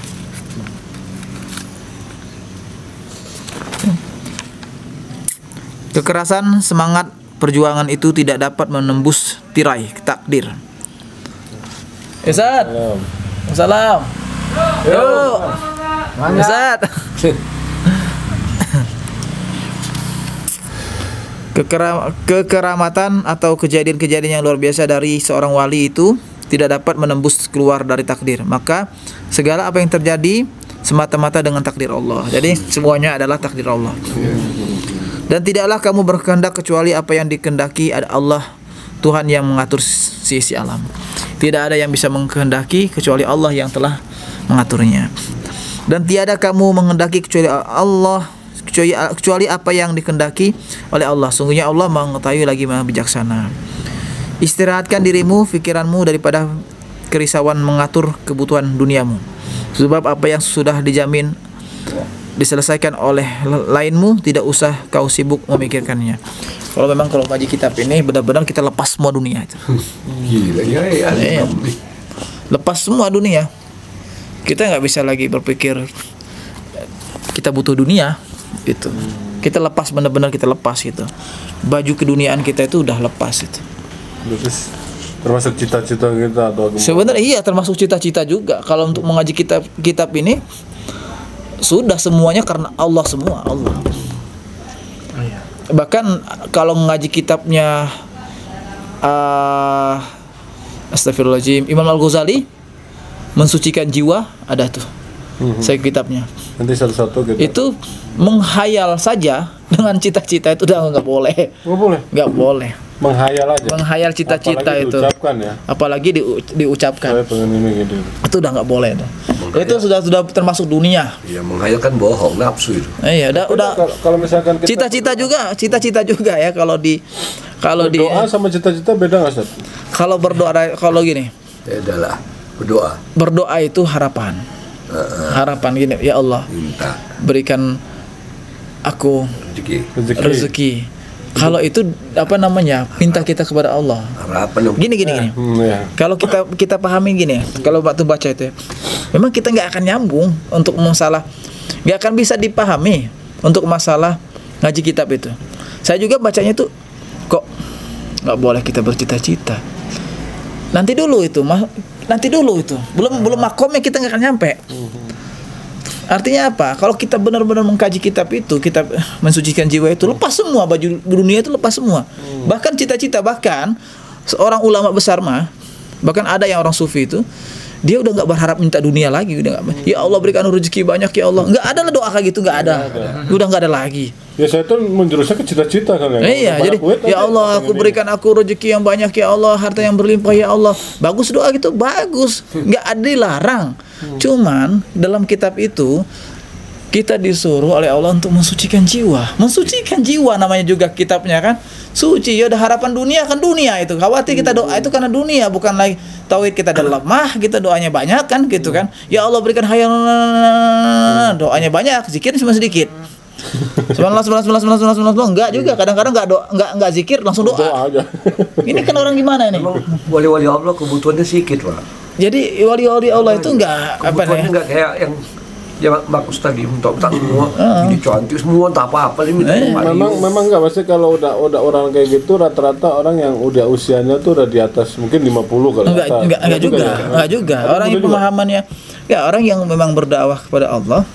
kekerasan semangat perjuangan itu tidak dapat menembus tirai takdir. Ustaz. Salam. Yo. Ustaz. Kekeramatan atau kejadian-kejadian yang luar biasa dari seorang wali itu tidak dapat menembus keluar dari takdir. Maka segala apa yang terjadi semata-mata dengan takdir Allah. Jadi semuanya adalah takdir Allah. Dan tidaklah kamu berkehendak kecuali apa yang dikehendaki Allah, Tuhan yang mengatur sisi alam. Tidak ada yang bisa mengkehendaki kecuali Allah yang telah mengaturnya. Dan tiada kamu menghendaki kecuali Allah, kecuali apa yang dikehendaki oleh Allah. Sungguhnya Allah mengetahui lagi Maha bijaksana. Istirahatkan dirimu, pikiranmu daripada kerisauan mengatur kebutuhan duniamu. Sebab apa yang sudah dijamin diselesaikan oleh lainmu, tidak usah kau sibuk memikirkannya. Kalau ngaji kitab ini benar-benar kita lepas semua dunia itu. Gila ya. Lepas semua dunia. Kita nggak bisa lagi berpikir kita butuh dunia gitu. Kita lepas, benar-benar kita lepas gitu. Baju keduniaan kita itu udah lepas itu. Termasuk cita-cita kita atau sebenarnya iya, termasuk cita-cita juga. Kalau untuk mengaji kitab ini sudah semuanya karena Allah semua, Allah. Bahkan kalau ngaji kitabnya Astagfirullahaladzim, Imam Al-Ghazali mensucikan jiwa, ada tuh saya kitabnya. Nanti satu-satu gitu. Itu menghayal saja dengan cita-cita itu udah nggak boleh. Nggak boleh. Menghayal aja. Menghayal cita-cita apalagi itu. Diucapkan ya. Apalagi diucapkan. Saya pengen ini gitu. Itu udah nggak boleh tuh. Itu sudah termasuk dunia. Ya menghayal kan bohong, nafsu itu. Iya, udah. Kalau misalkan kita cita-cita juga ya kalau di doa sama cita-cita beda nggak, Ustaz? Kalau berdoa, kalau gini. Beda lah. Berdoa. Berdoa itu harapan. Harapan gini, ya Allah, Minta berikan aku rezeki. Kalau itu apa namanya? Minta kita kepada Allah. Harapan. Gini. Ya. Kalau kita pahami gini, kalau waktu baca itu, memang kita nggak akan nyambung untuk masalah, nggak akan bisa dipahami untuk masalah ngaji kitab itu. Saya juga bacanya itu kok nggak boleh kita bercita-cita. Nanti dulu itu, belum makomnya kita nggak akan nyampe. Artinya apa? Kalau kita benar-benar mengkaji kitab itu, kita mensucikan jiwa itu, lepas semua baju dunia itu, lepas semua. Bahkan cita-cita, bahkan seorang ulama besar bahkan ada yang orang sufi itu, dia udah nggak berharap minta dunia lagi, udah nggak. Ya Allah berikan rezeki banyak ya Allah. Nggak ada lah doa kayak gitu, nggak ada. Udah nggak ada lagi. Ya saya tuh menjurusnya ke cita-cita kan ya. Iya, jadi ya Allah aku berikan aku rezeki yang banyak ya Allah, harta yang berlimpah ya Allah. Bagus doa gitu, bagus. Nggak ada dilarang. Cuman dalam kitab itu kita disuruh oleh Allah untuk mensucikan jiwa. Mensucikan jiwa namanya juga kitabnya kan. Suci, ya udah harapan dunia kan dunia itu. Khawatir kita doa itu karena dunia, bukan lagi tauhid kita ada lemah, kita doanya banyak kan gitu kan. Ya Allah berikan hayal, doanya banyak, zikir cuma sedikit. Subhanallah enggak juga, kadang-kadang enggak zikir langsung doa aja. Ini kan orang gimana ini? Emang wali-wali Allah kebutuhannya sedikit, Pak. Jadi wali-wali Allah itu enggak apa kebutuhannya ya? Enggak kayak yang ya bagus tadi untuk semua ini cantik semua tak apa-apa ini memang enggak, maksudnya kalau udah orang kayak gitu rata-rata orang yang udah usianya tuh udah di atas mungkin 50 kali. Enggak juga. Orang yang pemahamannya ya orang yang memang berdakwah kepada Allah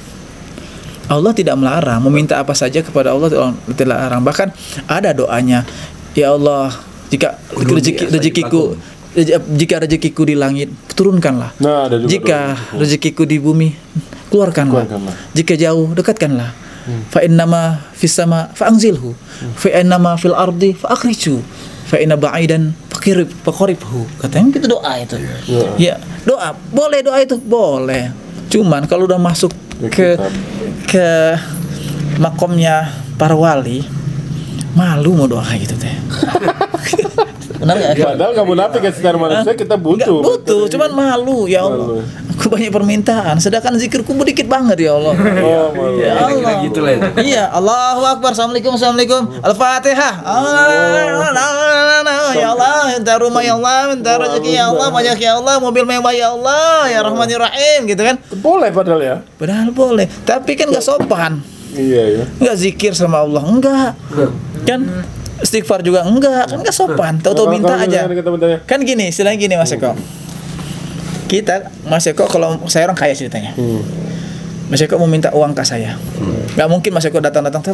tidak melarang, meminta apa saja kepada Allah tidak larang. Bahkan ada doanya, ya Allah, jika rezekiku di langit, turunkanlah. Nah, ada juga jika rezekiku di bumi, keluarkanlah. Jika jauh, dekatkanlah. Fa innama fis sama fa anzilhu. Fa innama fil ardi fa akhriju. Fa inna ba'idan faqribhu. Katanya gitu doa itu. Ya, doa. Boleh doa itu, boleh. Cuman kalau udah masuk ke makomnya para wali, malu mau doa kayak gitu teh. Benar nggak? Padahal nggak munafik ya, secara manusia kita butuh. Butuh, cuman malu ya Allah. Aku banyak permintaan, sedangkan zikirku sedikit banget ya Allah. Ya Allah. Iya, Allahu Akbar, Assalamualaikum, Al-Fatihah. Ya Allah, minta rumah ya Allah, minta rezeki ya Allah, banyak ya Allah, mobil mewah ya Allah, ya Rahmanir Rahim gitu kan. Boleh padahal ya. Padahal boleh, tapi kan nggak sopan. Iya. Nggak zikir sama Allah, enggak. Kan istighfar juga enggak, kan nggak sopan. Tahu-tahu minta aja. Kan gini, istilahnya gini Mas Eko. Mas Eko kalau saya orang kaya ceritanya. Mas Eko mau minta uang ke saya. Nggak mungkin Mas Eko datang-datang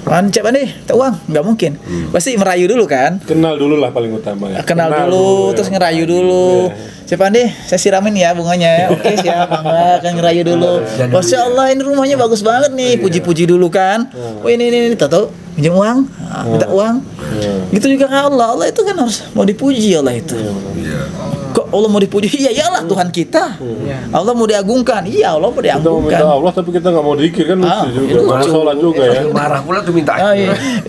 Cep nih, uang, nggak mungkin. Pasti merayu dulu kan? Kenal dulu lah paling utama ya. Kenal dulu, terus ngerayu dulu. Cep nih, saya siramin ya bunganya ya. Oke siap, bangga kan ngerayu dulu. Masya Allah ini rumahnya bagus banget nih, puji-puji dulu kan. Oh ini, tahu pinjam uang, minta uang. Gitu juga kan Allah itu kan harus mau dipuji Allah itu. Kok Allah mau dipuji? Iya iyalah Tuhan kita. Allah mau diagungkan. Iya Allah mau diagungkan. Kita mau minta Allah tapi kita nggak mau dikir kan lucu juga. Marah sholat juga ya. Marah pula tuh minta.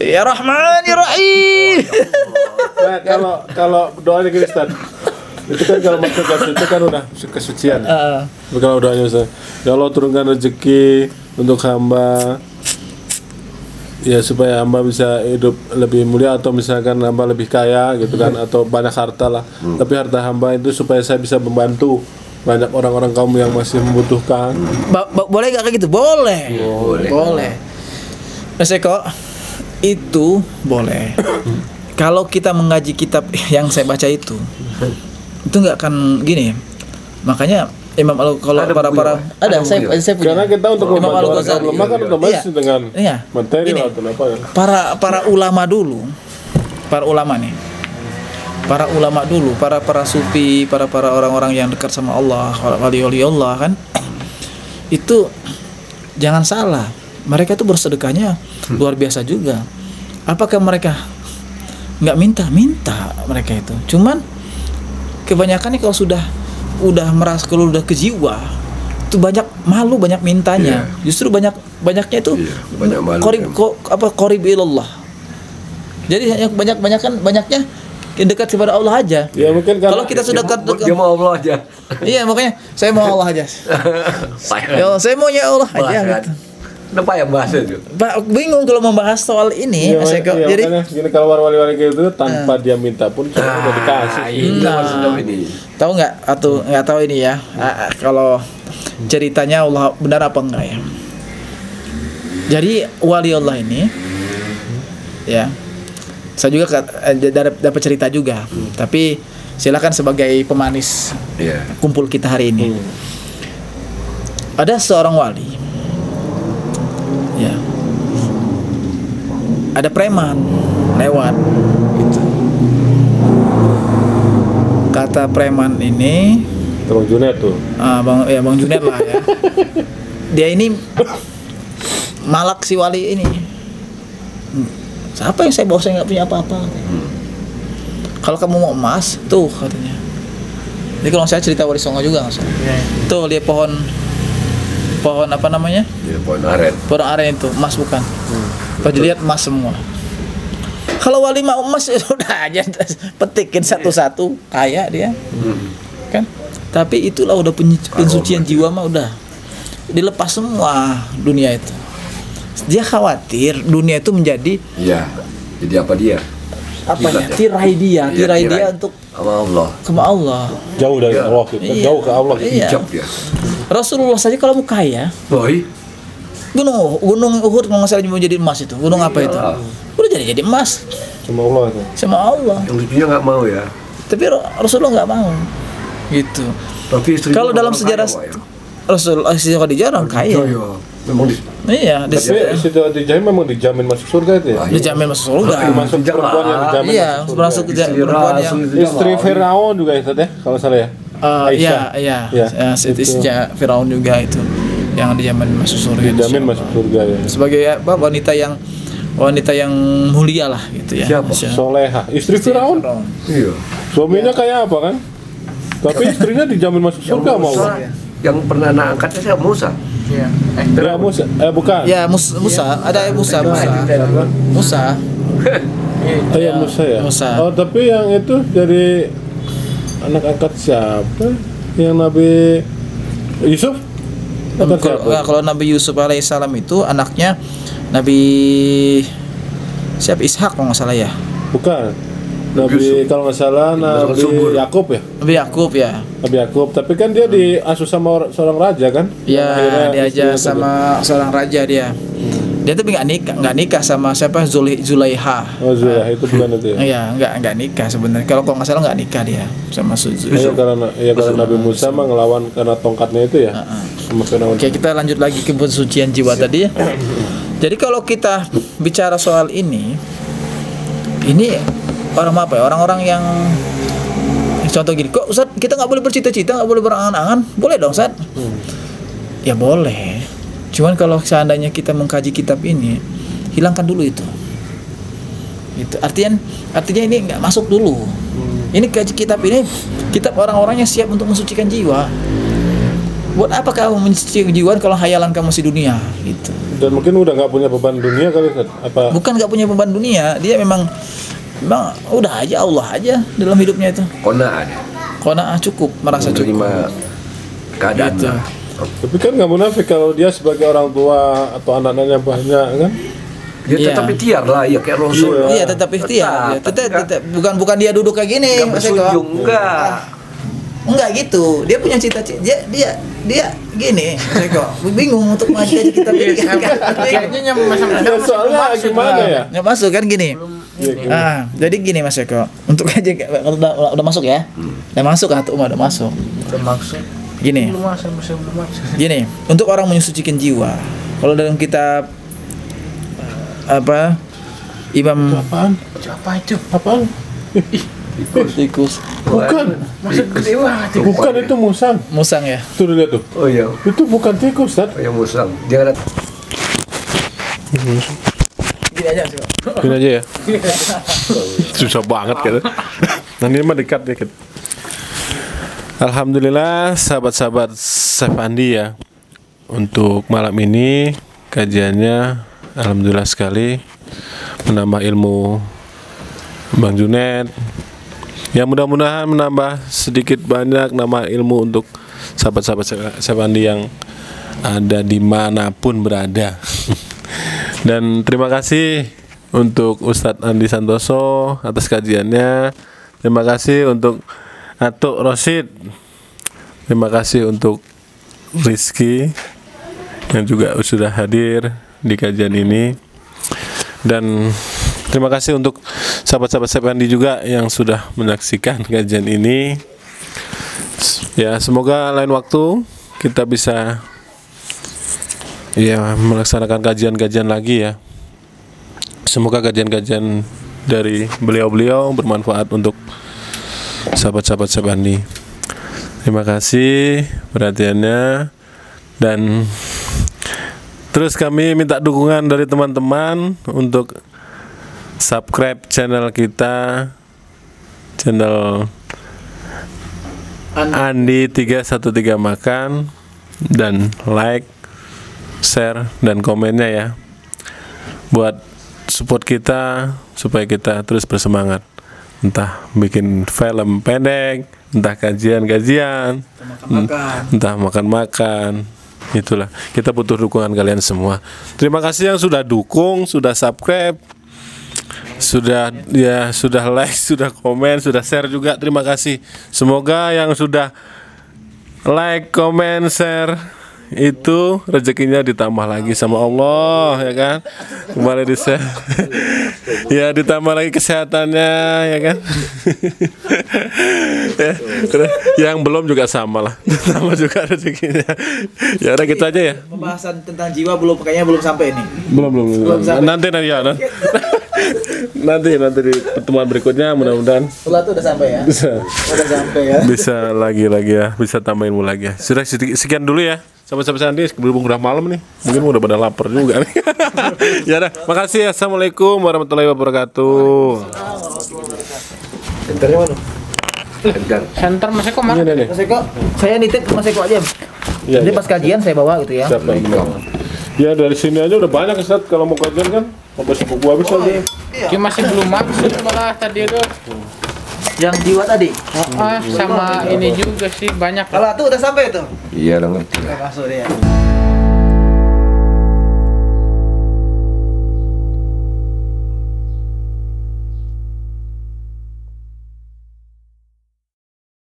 Ya Rahmanir Rahim. Nah, kalau doanya Kristen itu kan kalau masuk ke situ kan udah kesucian. Kalau doanya misalnya, ya Allah turunkan rezeki untuk hamba. Ya supaya hamba bisa hidup lebih mulia, atau misalkan hamba lebih kaya gitu kan, atau banyak harta lah. Tapi harta hamba itu supaya saya bisa membantu banyak orang-orang kaum yang masih membutuhkan. Boleh nggak kayak gitu? Boleh. Mas Eko, itu boleh. Kalau kita mengaji kitab yang saya baca itu nggak akan gini. Makanya Imam kalau Ada para buku ya? ada Ada saya buku ya? saya punya. Karena kita untuk Imam membantu orang Al-Ghazali. lemah kan otomatis Iya. dengan Iya. materi Gini. atau apa ya. Para ulama dulu, para ulama nih, para ulama dulu, para sufi, para orang-orang yang dekat sama Allah, wali-wali Allah kan, itu jangan salah, mereka itu bersedekahnya luar biasa juga. Apakah mereka nggak minta mereka itu? Cuman kebanyakan nih kalau udah merasa, kalau udah ke jiwa itu banyak malu, banyak mintanya. Justru banyaknya itu banyak malu, qorib ilallah. Jadi banyaknya dekat kepada Allah aja. Ya mungkin Kalau kita sudah dekat, Dia mau Allah aja. iya makanya saya mau Allah aja. Ya, saya maunya Allah aja gitu. Kenapa ya bahas itu? Pak bingung kalau membahas soal ini. Iya, Jadi makanya gini, kalau wali-wali gitu tanpa dia minta pun kita udah dikasih. Ini maksudnya ini. tahu nggak atau nggak tahu ini ya, kalau ceritanya Allah benar apa enggak ya. Jadi wali Allah ini ya, saya juga dapat cerita juga, tapi silakan sebagai pemanis kumpul kita hari ini. Ada seorang wali ya, ada preman lewat gitu. Kata preman ini, Bang Junet tuh. Bang Junet lah ya. Dia ini malak si wali ini. Siapa yang saya bawa, saya nggak punya apa-apa. Kalau kamu mau emas, tuh katanya. Jadi kalau saya cerita Wali Songo juga nggak salah. Tuh lihat pohon apa namanya? Ya, pohon aren. Pohon aren itu emas bukan? Pas dilihat emas semua. Kalau wali mau emas ya udah aja petikin satu-satu, kaya dia. Kan? Tapi itulah udah pensucian jiwa mah udah dilepas semua dunia itu. Dia khawatir dunia itu menjadi jadi apa dia? apanya? Tirai dia untuk sama Allah. Jauh dari Allah gitu. Iya. Jauh ke Allah gitu. Iya. Hijab ya. Rasulullah saja kalau mau kaya, Boy. gunung Uhud kalau nggak salah mau jadi emas itu. Gunung apa itu? Udah jadi emas Sama Allah itu. sama Allah. Yang lucunya nggak mau ya. Tapi Rasulullah nggak mau. Gitu. Tapi istri Kalau dalam sejarah Rasul Siti Khadijah orang kaya. Memang di Iya, Tapi Siti Khadijah memang dijamin masuk surga itu ya. dijamin masuk surga. Masuk perempuan yang dijamin Iya, masuk masuk surga. perempuan yang Istri Firaun juga itu deh, kalau salah ya. iya, Ya, Siti itu. Firaun juga itu yang dijamin masuk surga. Dijamin masuk surga ya. Sebagai apa, wanita yang mulia lah gitu ya. Siapa? Soleha, istri Firaun. Iya. Suaminya kayak apa kan? Tapi istrinya dijamin masuk surga sama Allah. Yang pernah anak angkatnya siapa? Musa. Iya. Ya Musa, bukan. Ya Musa, ada Musa. Ya Musa ya. Musa. Oh, tapi yang itu dari anak angkat siapa? Yang Nabi Yusuf? Angkat siapa? Kalau Nabi Yusuf alaihissalam itu anaknya Nabi siapa, Ishak kalau nggak salah ya. Bukan. Nabi kalau nggak salah Nabi Yakub ya. Nabi Yakub ya. Nabi Yakub, tapi kan dia diasuh sama seorang raja kan? Ya, Akhirnya dia aja istrinya sama seorang raja dia. Dia tuh nggak nikah sama siapa, Zulaiha. Oh Zulaiha itu bukan itu ya? Iya, nggak nikah sebenarnya. Kalau nggak salah nggak nikah dia sama Karena Nabi Musa mah ngelawan karena tongkatnya itu ya. Sama Firaun. Oke, kita lanjut lagi ke pensucian jiwa tadi ya. Jadi kalau kita bicara soal ini orang apa ya? Orang-orang yang contoh gini, kok Ustaz kita nggak boleh bercita-cita, nggak boleh berangan-angan? Boleh dong Ustaz. Ya boleh. Cuman kalau seandainya kita mengkaji kitab ini, hilangkan dulu itu. Itu artinya ini nggak masuk dulu. Ini kaji kitab ini, kitab orang-orang yang siap untuk mensucikan jiwa. Buat apa kamu mensucikan jiwa kalau hayalan kamu masih dunia? Gitu. Dan mungkin udah nggak punya beban dunia kali Ustaz. Apa? Bukan nggak punya beban dunia, dia memang udah aja Allah aja dalam hidupnya itu. Qanaah cukup, merasa cukup. Menerima keadaan Gitu. lah. Tapi kan nggak munafik kalau dia sebagai orang tua atau anak-anaknya banyak kan? Dia Iya. tetap ikhtiar lah, ya kayak Rasul. Iya, tetap ikhtiar. Tetap bukan dia duduk kayak gini. Enggak Mas Eko. bersunjung, enggak. Enggak gitu. Dia punya cita-cita. Dia gini. Mas Eko. Bingung untuk ngaji kitab ini. Kayaknya Ya, soalnya gimana ya? Nggak masuk kan gini. Jadi gini Mas Eko. Untuk aja udah masuk ya. Udah masuk kan tuh udah masuk. Gini. Gini, untuk orang menyucikan jiwa. Kalau dalam kitab apa? Imam Apaan? Apa itu? Apaan? Tikus. Bukan. Masuk gede banget. Bukan itu musang. Musang ya. Tuh lihat tuh. Oh iya, Itu bukan tikus, Ustaz. yang musang. Dia ada Gini aja sih. Gini aja ya. Susah banget gitu. Nah ini mah dekat dikit. Alhamdulillah sahabat-sahabat Chef Andi ya. Untuk malam ini kajiannya alhamdulillah sekali menambah ilmu Bang Junet. Ya mudah-mudahan menambah sedikit banyak nama ilmu untuk sahabat-sahabat Chef Andi yang ada dimanapun berada. Dan terima kasih untuk Ustadz Andi Santoso atas kajiannya. Terima kasih untuk Atuk Rosid. Terima kasih untuk Rizky yang juga sudah hadir di kajian ini. Dan terima kasih untuk sahabat-sahabat Chef Andi juga yang sudah menyaksikan kajian ini. Ya, semoga lain waktu kita bisa melaksanakan kajian-kajian lagi ya. Semoga kajian-kajian dari beliau-beliau bermanfaat untuk sahabat-sahabat Chef Andi. Terima kasih perhatiannya, dan terus kami minta dukungan dari teman-teman untuk subscribe channel kita, channel Andi 313 Makan, dan like, share, dan komennya ya, buat support kita supaya kita terus bersemangat, entah bikin film pendek, entah kajian-kajian, entah makan-makan. Itulah, kita butuh dukungan kalian semua. Terima kasih yang sudah dukung, sudah subscribe, sudah like, sudah komen, sudah share juga. Terima kasih. Semoga yang sudah like, komen, share itu rezekinya ditambah lagi sama Allah, ya kan? Kembali di share. Ya, ditambah lagi kesehatannya, ya kan? Ya, yang belum juga sama lah, ditambah juga rezekinya. Ya udah gitu aja ya. Pembahasan tentang jiwa kayaknya belum sampai ini. Belum. sampai. Nanti ya. Nanti di pertemuan berikutnya mudah-mudahan Setelah itu udah sampai ya. Udah sampai ya. bisa lagi ya, bisa tambahin ilmu lagi ya. Sudah sekian dulu ya. Sahabat-sahabat Andi, berhubung udah malam nih, mungkin udah pada lapar juga nih. Ya udah, makasih. Assalamualaikum warahmatullahi wabarakatuh. Senternya mana? Center Mas Eko mana? Ini nih. Mas Eko, saya nitip ke Mas Eko aja. Iya, Jadi iya. pas kajian saya bawa gitu ya. Siapa yang benar? Ya dari sini aja udah banyak Ustaz, kalau mau kajian kan sampai sepupu habis aja. Dia masih belum maksud malah tadi itu. Yang jiwa tadi. Sama ini juga sih banyak. Kalau itu udah sampai itu. Iya lah ngerti. Udah masuk dia.